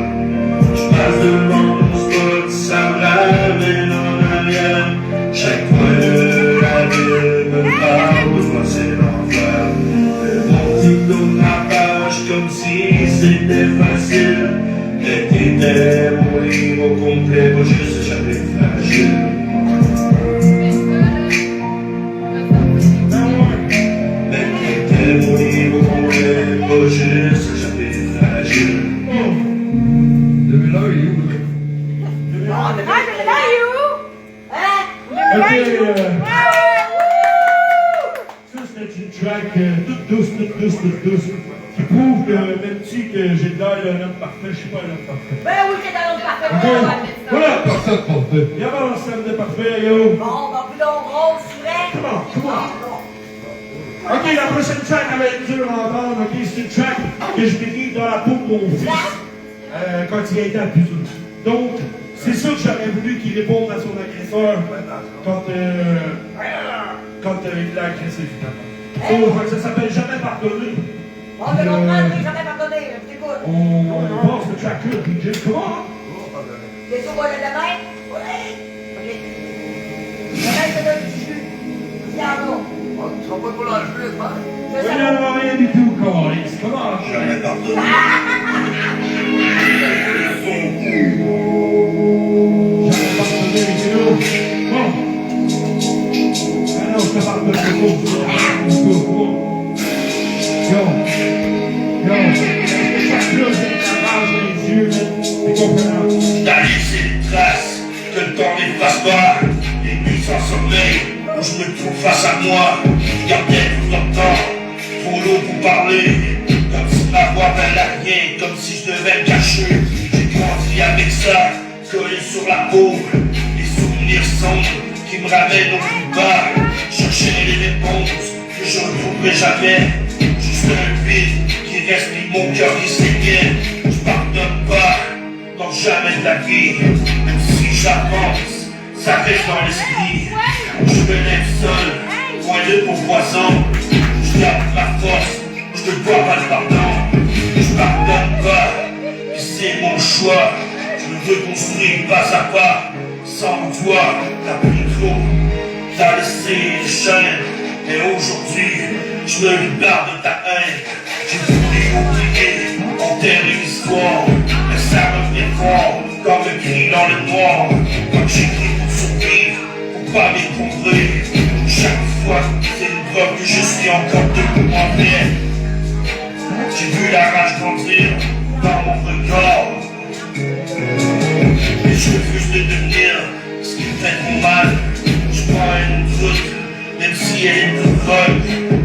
Je passe devant mon spot, ça me ramène en arrière. Chaque coin de la ville me parle de moi, c'est l'enfer. Le monde dit dans ma page comme si c'était facile. Mais t'étais mon livre au complet, pas juste jamais fragile. Mais t'étais mon livre au complet, pas juste jamais fragile. 2001, il est où? Ah, je l'ai eu! Hein? Ok, ça c'était une track toute douce, qui prouve que même si que j'ai l'air d'un homme parfait, je suis pas un homme parfait. Ben oui, c'est un autre parfait. Ok, voilà, Personne parfait. il y a pas un système de parfait, yo. Bon, ben plus long, rose, sourire. Come on. Ok, la prochaine track, elle va être dure à entendre. Ok, c'est une track que je m'ai mis dans la peau de mon fils quand il a été abusé. Donc, c'est sûr que j'aurais voulu qu'il réponde à son agresseur quand il l'a agressé finalement. Oh, fait que ça s'appelle Jamais pardonner. Bon, je comprends, oui, jamais pardonné, je t'écoute. On passe le track là, DJ, comment? Les sous, moi, le demain? Oui. Ok. Demain, je te donne du jus. Tiens, Tu seras pas pour l'enlever, j'espère. je Il sais n'y a rien du tout, Carlis. Comment? Jamais pardonné. Jamais pardonné, c'est nous. Bon. Alors, je te pardonne de tout. Yo. Chaque chose est la rage des yeux, c'est comprenant. T'as laissé des traces que le temps n'efface pas. Les nuits sans sommeil où je me trouve face à moi. Je gardais tout le temps, trop lourd pour parler. Comme si ma voix valait rien, comme si je devais me cacher. J'ai grandi avec ça, collé sur la peau. Les souvenirs sombres qui me ramènent au plus bas. Chercher les réponses que je ne retrouverai jamais. Juste un vide qui reste et mon cœur qui saignait. Je pardonne pas. Non, jamais de la vie, même si j'avance, ça reste dans l'esprit. Je me lève seul, loin de mon voisin. Je garde ma force, je ne dois pas le pardon. Je pardonne pas, puis c'est mon choix. Je me reconstruis pas à pas, sans toi, t'as pris trop. T'as laissé les chaînes, et aujourd'hui, je me libère de ta haine. J'ai voulu oublier, enterrer l'histoire. Ça me fait fort, comme le cri dans le noir. Quand j'écris pour survivre, pour pas m'effondrer. Chaque fois, c'est une preuve que je suis encore debout en paix. J'ai vu la rage grandir dans mon regard. Mais je refuse de devenir ce qui me fait trop mal. Je prends une route, même si elle est toute folle.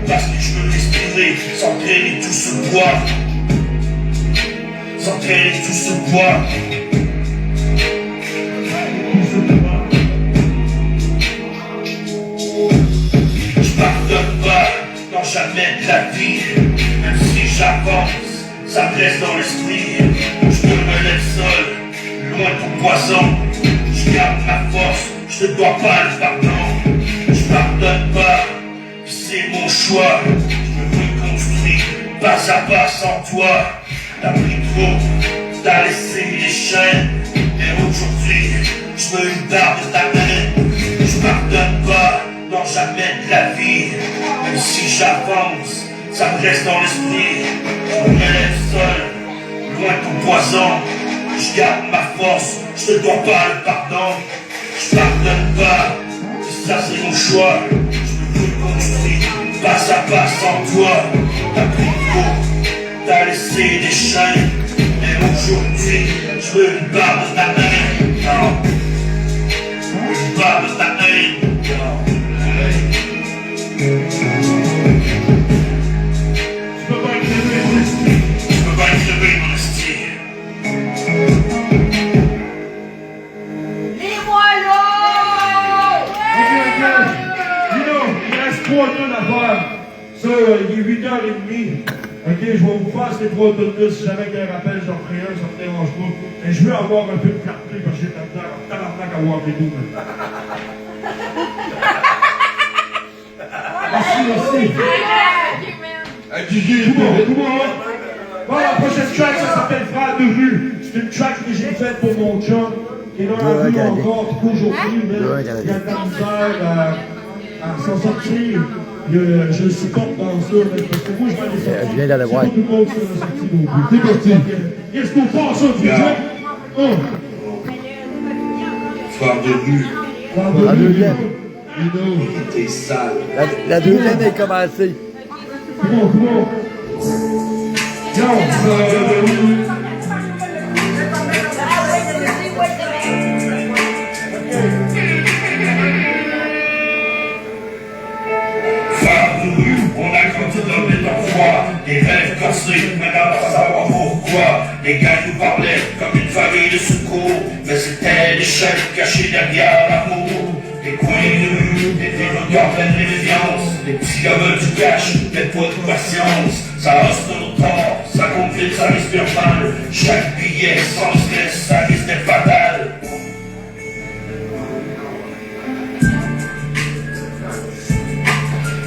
Parce que je veux respirer sans traîner tout ce poids. Sans traîner tout ce poids. Je pardonne pas, non jamais de la vie. Même si j'avance, ça me reste dans l'esprit. Je me lève seul, loin de ton poison. Je garde ma force, je ne dois pas le pardon. Je pardonne pas, c'est mon choix. Je me reconstruis pas à pas sans toi. T'as pris trop, t'as laissé les chaînes. Et aujourd'hui, je me libère de ta haine. Je pardonne pas, non jamais de la vie. Même si j'avance, ça me reste dans l'esprit. Je me lève seul, loin de ton poison. Je garde ma force, je ne dois pas le pardon. Je pardonne pas, ça c'est mon choix. Je me reconstruis pas à pas sans toi. T'as pris trop. T'as laissé des chaînes, mais aujourd'hui, je me libère de ta haine. Non. Je me libère de ta haine. Je peux pas crever mon esprit. Je peux pas crever mon esprit. Les-moi là! Ok. Dino, il reste 3 tonnes à faire. Ça, il est 8h30. Ok, je vais vous faire ces 3 tonnes-là. Si jamais qu'il y a un rappel, j'en ferai un, ça me dérange pas. Mais je veux avoir un peu de clarté parce que j'ai de la misère en tabarnak à voir les deux. Merci. Hey, Gigi, Tout bon. Bon, la prochaine track, ça s'appelle Frère de rue. C'est une track que j'ai faite pour mon chum, qui est dans la rue encore, puis qu'aujourd'hui, mais il y a de la misère à s'en sortir. Je le supporte dans ça, parce que moi, je vais aller sortir. Je viens d'aller voir. C'est pas tout le monde qui va sortir non plus. c'est parti. Qu'est-ce qu'on passe ça, tu dis? Frère de rue, La deuxième. t'es sale. La deuxième est commencée. Come on. Yo, Ah ouais, je le sais, ouais, c'est vrai. des rêves construits, maintenant sans savoir pourquoi. Les gars nous parlaient comme une famille de secours, mais c'était des chefs cachés derrière l'amour. Des coins de rue, des regards pleins de méfiance, des petits gars veulent du cash, mais pas de patience. Ça reste de nos torts, ça complique, ça respire mal. Chaque billet sans stress, ça risque d'être fatal.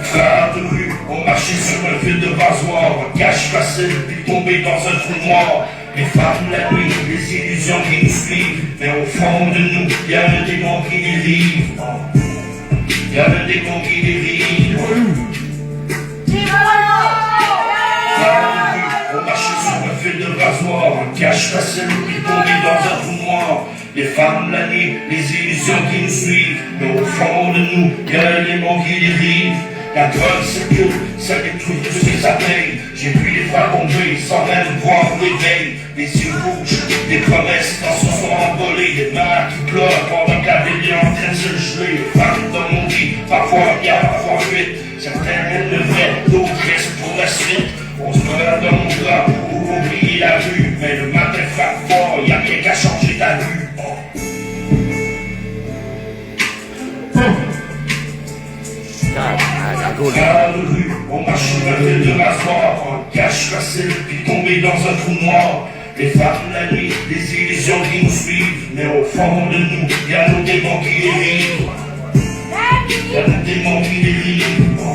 Frères de rue, on marchait sur un fil de rasoir, un cache facile, puis tombé dans un trou noir. Les femmes la nuit, les illusions qui nous suivent, mais au fond de nous, y a le démon qui dérive. Y a le démon qui dérive. On marchait sur un fil de rasoir, un cache facile, puis tombé dans un trou noir. Les femmes la nuit, les illusions qui nous suivent, mais au fond de nous, y a le démon qui dérive. La drogue circule, ça détruit tout ce que ça paye. J'ai vu les frères tomber sans même voir le réveil. Les yeux rouges, des promesses dans son sont envolées. Des mères qui pleurent pendant que la ville est en train de se geler. Les femmes dans mon lit, parfois bien, parfois fuite. Certaines le vraient, d'autres restent pour la suite. On se meurt dans mon bras pour oublier la rue. Mais le matin frappe fort, y'a rien qu'à changer ta vue. Dans la rue, on marche sur un fil de rasoir, un cache facile, puis tomber dans un trou noir. Les femmes la nuit, les illusions qui nous suivent, mais au fond de nous, y a nos démons qui dérivent. Y a nos démons qui dérivent.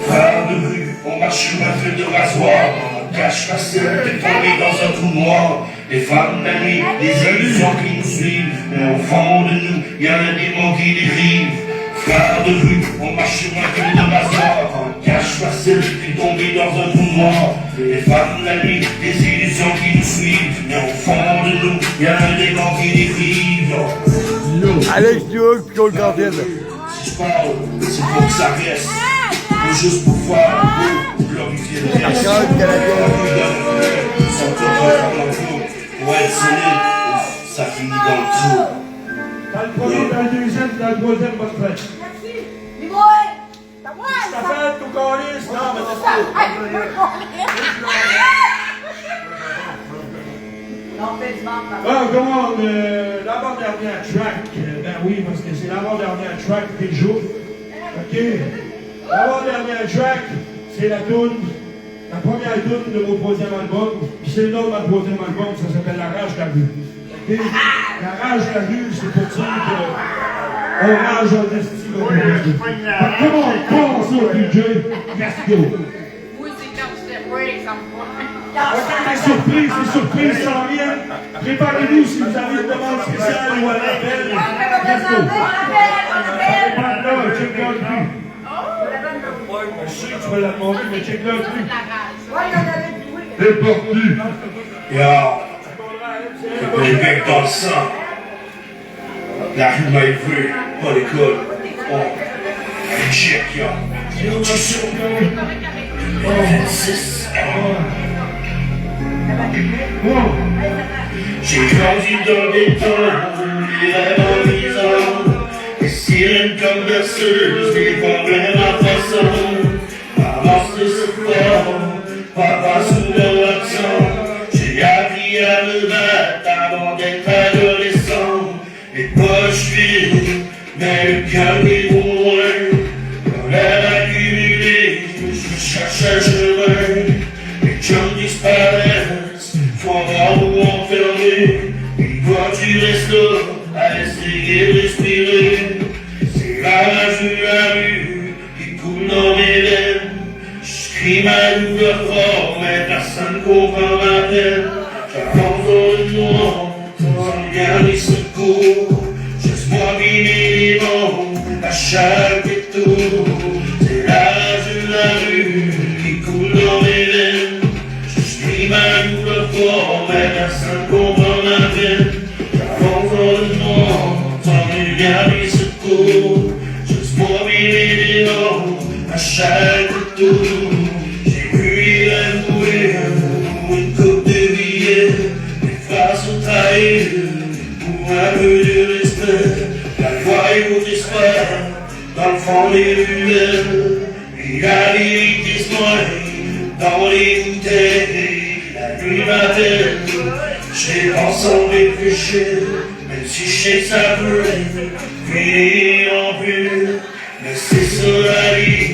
Frères de rue, on marche sur un fil de rasoir, un cache facile, puis tomber dans un trou noir. Les femmes la nuit, les illusions qui nous suivent, mais au fond de nous, y a le démon qui dérive. Frères de rue, on marche sur un fil de rasoir, un cache facile, puis tomber dans un trou noir. Les femmes la nuit, les illusions qui nous suivent, mais au fond de nous, y a un démon qui dérive. Alex Duhok, puis Cole Campbell. Si je parle, c'est pour que ça reste, pas juste pour faire beau, glorifier le reste. Sans tout refaire l'entour, pour être solide, ça finit dans le trou. Dans le premier, dans le deuxième, dans le troisième, pas de fête. Dis-moi, c'est à moi, Ta fête, tout câlisse, non, mais c'est pas. Non, fais du ventre, Bon, comment, l'avant-dernière track, ben oui, parce que c'est l'avant-dernière track des jours. OK? L'avant-dernière track, c'est la toune, la première toune de mon troisième album. Puis c'est le nom de ma troisième album, ça s'appelle La Rage de la rue. OK? La Rage de la rue, c'est pour dire qu'on rage un destin au monde. Comment on pense au DJ? Let's go! Oui, c'est quand je fais break, ça me va. C'est surprise, ça vient. Préparez-vous si vous avez une demande spéciale ou un appel. Let's go! Maintenant, check le prix. Je sais que tu vas la demander, mais check le prix. C'est parti. Y'a les becs dans le sang. La rue m'a élevé, pas l'école. Oh, un check, y'a. J'ai 26. J'ai grandi dans des temps, les rêves en prison. Les sirènes comme berceuses, des problèmes à façon. Avance de ce fort, papa souvent absent. J'ai appris à me battre avant d'être adolescent. Les poches vides, mais le cœur est loin. Dans l'air accumulé, je cherche un chemin. Les chums disparaissent, faut voir où enfermer. Et toi tu restes là, à essayer de respirer. C'est la rage de la rue qui coule dans mes veines. Je crie ma douleur fort, mais personne comprend ma peine. J'avance dans le noir, sans rien ni secours. Juste moi qui minimum, à chaque détour. C'est la rage de la rue qui coule dans mes veines. Je crie ma douleur fort, mais personne comprend ma peine. J'avance dans le noir, sans rien ni secours. Juste moi qui minimum, à chaque détour. J'ai pu avouer une coupe de billets. Les phrases sont trahies pour un peu de respect. La voix est votre espoir dans le fond des ruelles. Et la vérité se noie dans les bouteilles. La nuit m'appelle, j'ai pas sans réfléchir. Même si je sais que ça peut finir en pur. Mais c'est ça la vie,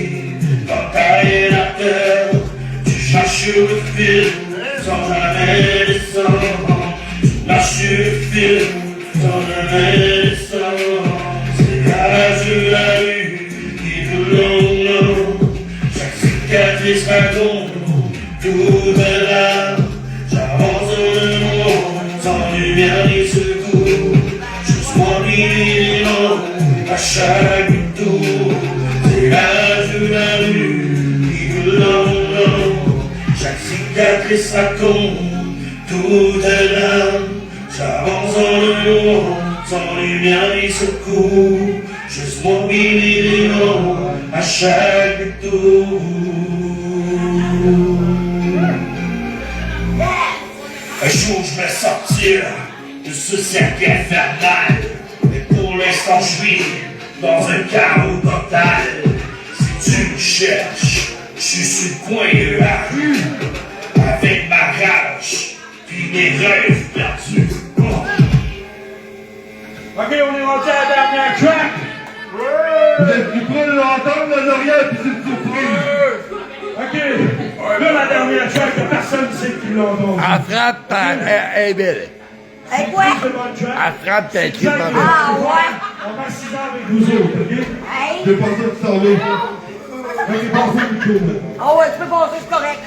quand t'as rien à faire. Tu cherches le fil, sans jamais descendre. Tu marches le fil, sans jamais descendre. C'est l'âge de la rue qui veut long. Chaque cicatrice raconte toute la. J'avance le monde, sans lumière ni secours. Juste moi vivant à chaque tour. C'est l'âge de la rue qui veut long. Chaque cicatrice raconte toute l'âme. J'avance dans le long, sans lumière ni secours. Juste moi vivant à chaque tour. Un jour je vais sortir de ce cercle infernal. Mais pour l'instant je vis dans un chaos total. Si tu me cherches, je suis sur le coin de la rue. Avec ma rage, puis mes rêves perdus. Ok, on est rendu à la dernière track. Vous êtes plus près de l'entendre, le L'Orient, puis c'est une surprise. Ok, là la dernière track, personne ne sait qui l'a entendu. Elle frappe par Abel. Et quoi? Elle frappe ta équipe par Abel. Ah ouais? On va 6 ans avec vous autres, ok? Hey! Je vais passer de s'en aller. Ok, passez le micro. Ah ouais, tu peux passer, c'est correct.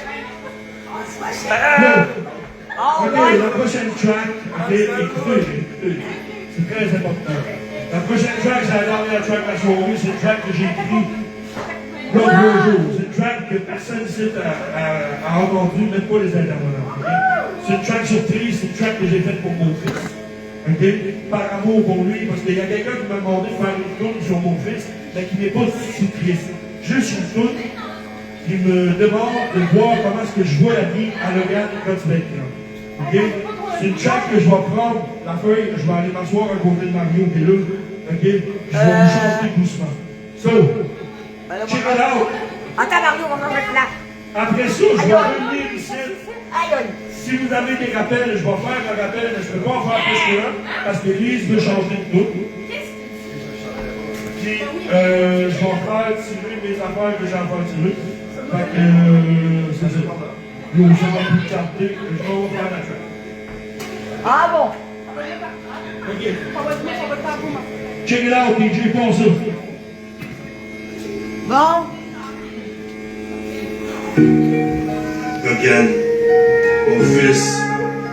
Ah Ok, ouais? la prochaine track, ok, écoutez, c'est très important. La prochaine track, c'est la dernière track de la soirée, c'est une track que j'ai écrite l'autre jour. C'est une track que personne ici a entendu, même pas les intervenants. Okay? C'est une track surprise, c'est une track que j'ai faite pour mon fils. Ok? Par amour pour lui, parce qu'il y a quelqu'un qui m'a demandé de faire une tourne sur mon fils, mais qui n'est pas si triste. Juste une tourne qui me demande de voir comment est-ce que je vois la vie à Logan quand il va être grand. Ok? C'est une track que je vais prendre, la feuille, je vais aller m'asseoir à côté de Mario qui est là. Ok? Je vais vous chanter doucement. So, check it out. Attends, Mario, on va mettre là. Après ça, je vais revenir ici. Aïe, aïe. Si vous avez des rappels, je vais faire un rappel, mais je ne peux pas en faire plus que un, parce que Lise veut changer de tout. Puis, je vais faire tirer mes affaires que j'ai à faire tirer. Fait que, c'est ça. Yo, ça va plus tarder, je vais faire la track. Ah bon? Ok. Check it out, DJ, pense ça. Bon? Logan, mon fils,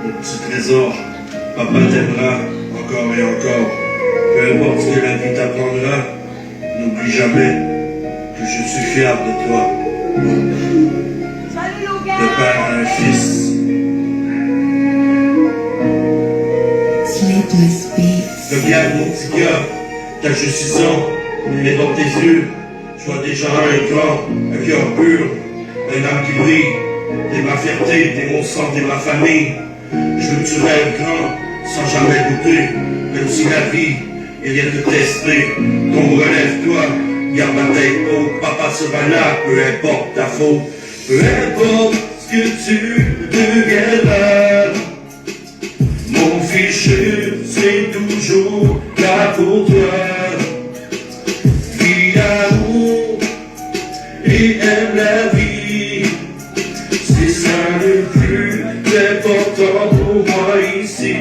mon petit trésor, papa t'aimera encore et encore. Peu importe ce que la vie t'apprendra, n'oublie jamais que je suis fier de toi. Salut, Logan! De père à un fils. Logan, mon petit gars, t'as juste 6 ans, mais dans tes yeux, je vois déjà un grand, un cœur pur, un âme qui brille. T'es ma fierté, t'es mon sang, t'es ma famille. Je veux que tu rêves grand, sans jamais douter. Même si la vie, il vient te tester. Donc relève-toi, garde la tête haute. Papa sera là, peu importe ta faute. Peu importe ce que tu deviendras. Mon fils, je serai toujours là pour toi. Vis l'amour et aime la vie. C'est ça le plus important pour moi ici.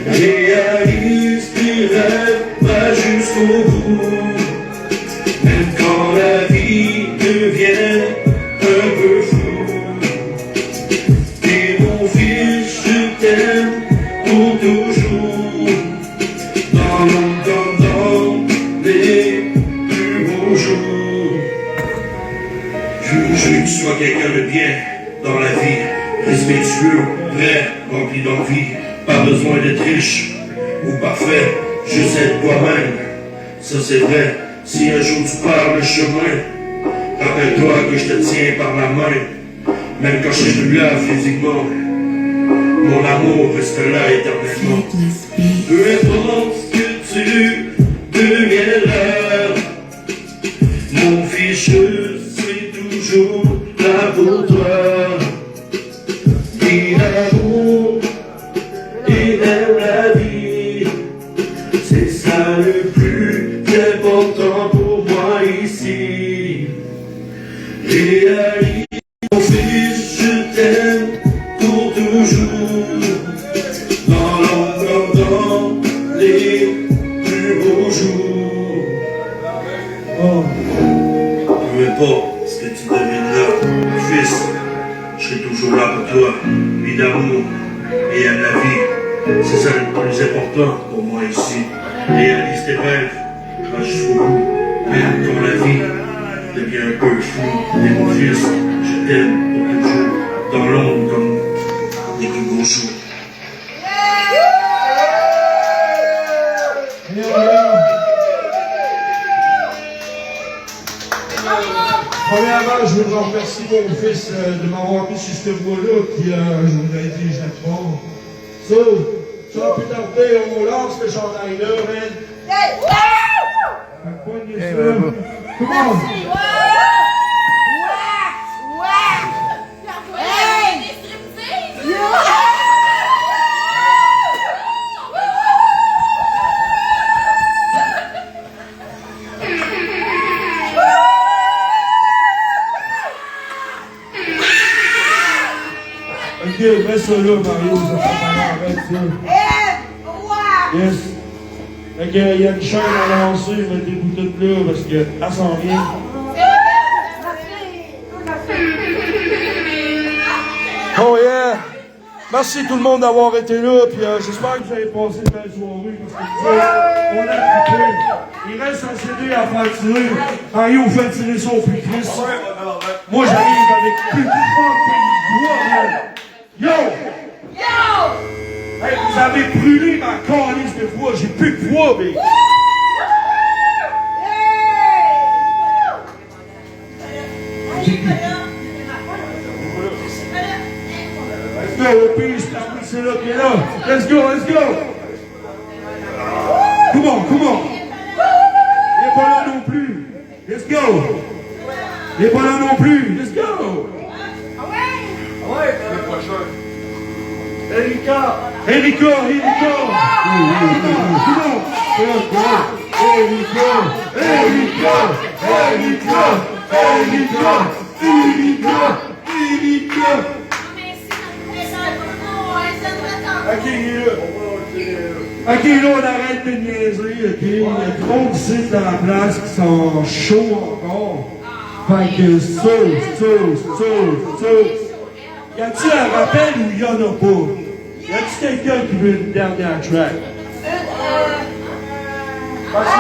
Réalise tes rêves, va jusqu'au bout. Même quand la vie devient un peu floue. Et mon fils, je t'aime pour toujours. Dans les plus beaux jours. Je veux que tu sois quelqu'un de bien dans la vie, respectueux, vrai, rempli d'envie. Pas besoin d'être riche ou parfait, juste être toi-même. Ça c'est vrai, si un jour tu pars le chemin, rappelle-toi que je te tiens par la main. Même quand je suis plus là physiquement, mon amour reste là éternellement. Peu importe ce que tu deviendras, mon fils, je suis toujours là pour toi. Il l'amour, il aime la vie. C'est ça le plus important pour moi ici. Réalise mon fils, je t'aime pour toujours. Dans l'ombre, dans les plus beaux jours. Oh, peu importe ce que tu deviendras, fils, je serai toujours là pour toi. Vie d'amour et à la vie, c'est ça le plus important pour moi ici. Réalise tes rêves, lâche fou, même quand la vie devient un peu fou. Et mon fils, je t'aime pour toujours, dans l'ombre comme les plus beaux jours. Premièrement, je voudrais remercier mon fils de m'avoir mis sur cette voie-là, puis je voudrais dire, je l'aime pas. Sans plus tarder, on lance le chandail-là, man. Poignez ça. Comment? Ok, mets ça là, Mario, ça fait mal, arrête ça. Yes. Fait qu'il y a une chaîne à lancer, mettez-vous toutes là, parce qu'elle s'en vient. Oh yeah! Merci tout le monde d'avoir été là, puis j'espère que vous avez passé une belle soirée, parce que on a trippé. Il reste un CD à faire tirer. Mario fait tirer ça au plus Christ. Moi j'arrive avec plus de bois, Yo! Hey, vous avez brûlé ma calice de fois, j'ai plus de poids, mais... Let's go, le pays, c'est là qui est là. Let's go, let's go! Come on, come on! Il est pas là non plus. Let's go! Il est pas là non plus. Let's go! Erika! Erika! Erika! Erika! Erika! Erika! Erika! Erika! Ok, là, on arrête de niaiser, ok? Il y a trop de sites dans la place qui sont chauds encore. Fait que y a-t-il un rappel ou y en a pas? Y a-t-il quelqu'un qui veut une dernière track? Parce que là,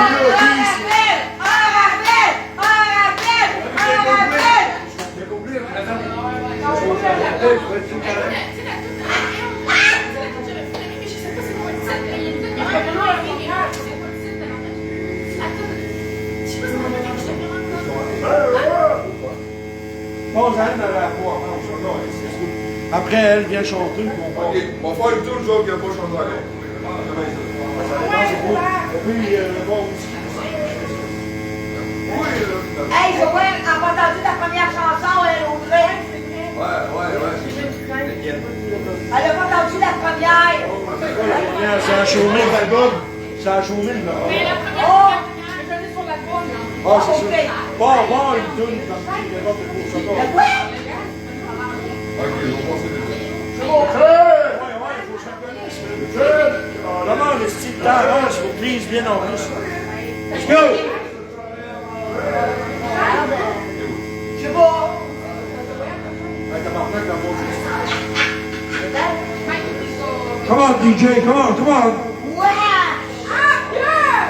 après, elle vient chanter. On va faire le tour, le jour qu'il n'y a pas chanté encore. Hey, Joël, elle n'a pas entendu ta première chanson, elle, Audrey? Ouais. Elle n'a pas entendu la première. Ça a chômé l'album. Ça a chômé l'album. Mais la première, je connais sur l'album. Ah, c'est ça. Pas avoir une toune comme ça. Le quoi? Ok, on va passer dessus. C'est bon. Ouais, il faut que je reconnaisse. Comment le style d'avance, faut que Lise vienne en plus. Let's go! Je sais pas. Come on, DJ, come on, come on. Ouais! Ah, yeah!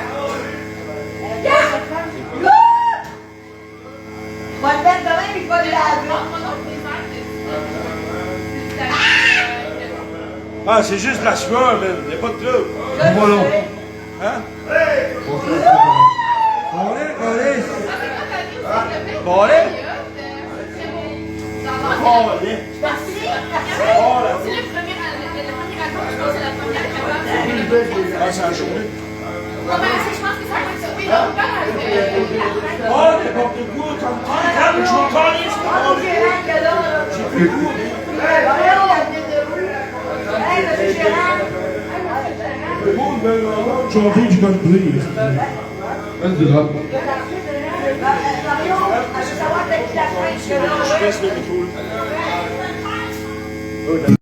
Va le mettre demain, puis il va le laver. Ah, c'est juste la sueur, man. Il n'y a pas de trouble. Je Voilà. sais. Hein? Bon, allez. Merci. C'est le premier album, je pense que c'est la première album. Ah, ça a chômé. Je pense que ça va être surpris. Donc, quand elle n'importe quoi, quand tu regardes, je m'en calisse. Ah, le gérant que là, là. J'ai fait quoi? Voyons, hey, monsieur Gérard. Le monde veut changer du code prix. Vas-y, drop. Marion, elle veut savoir de qui la fin, parce que là, ouais. Je baisse le micro.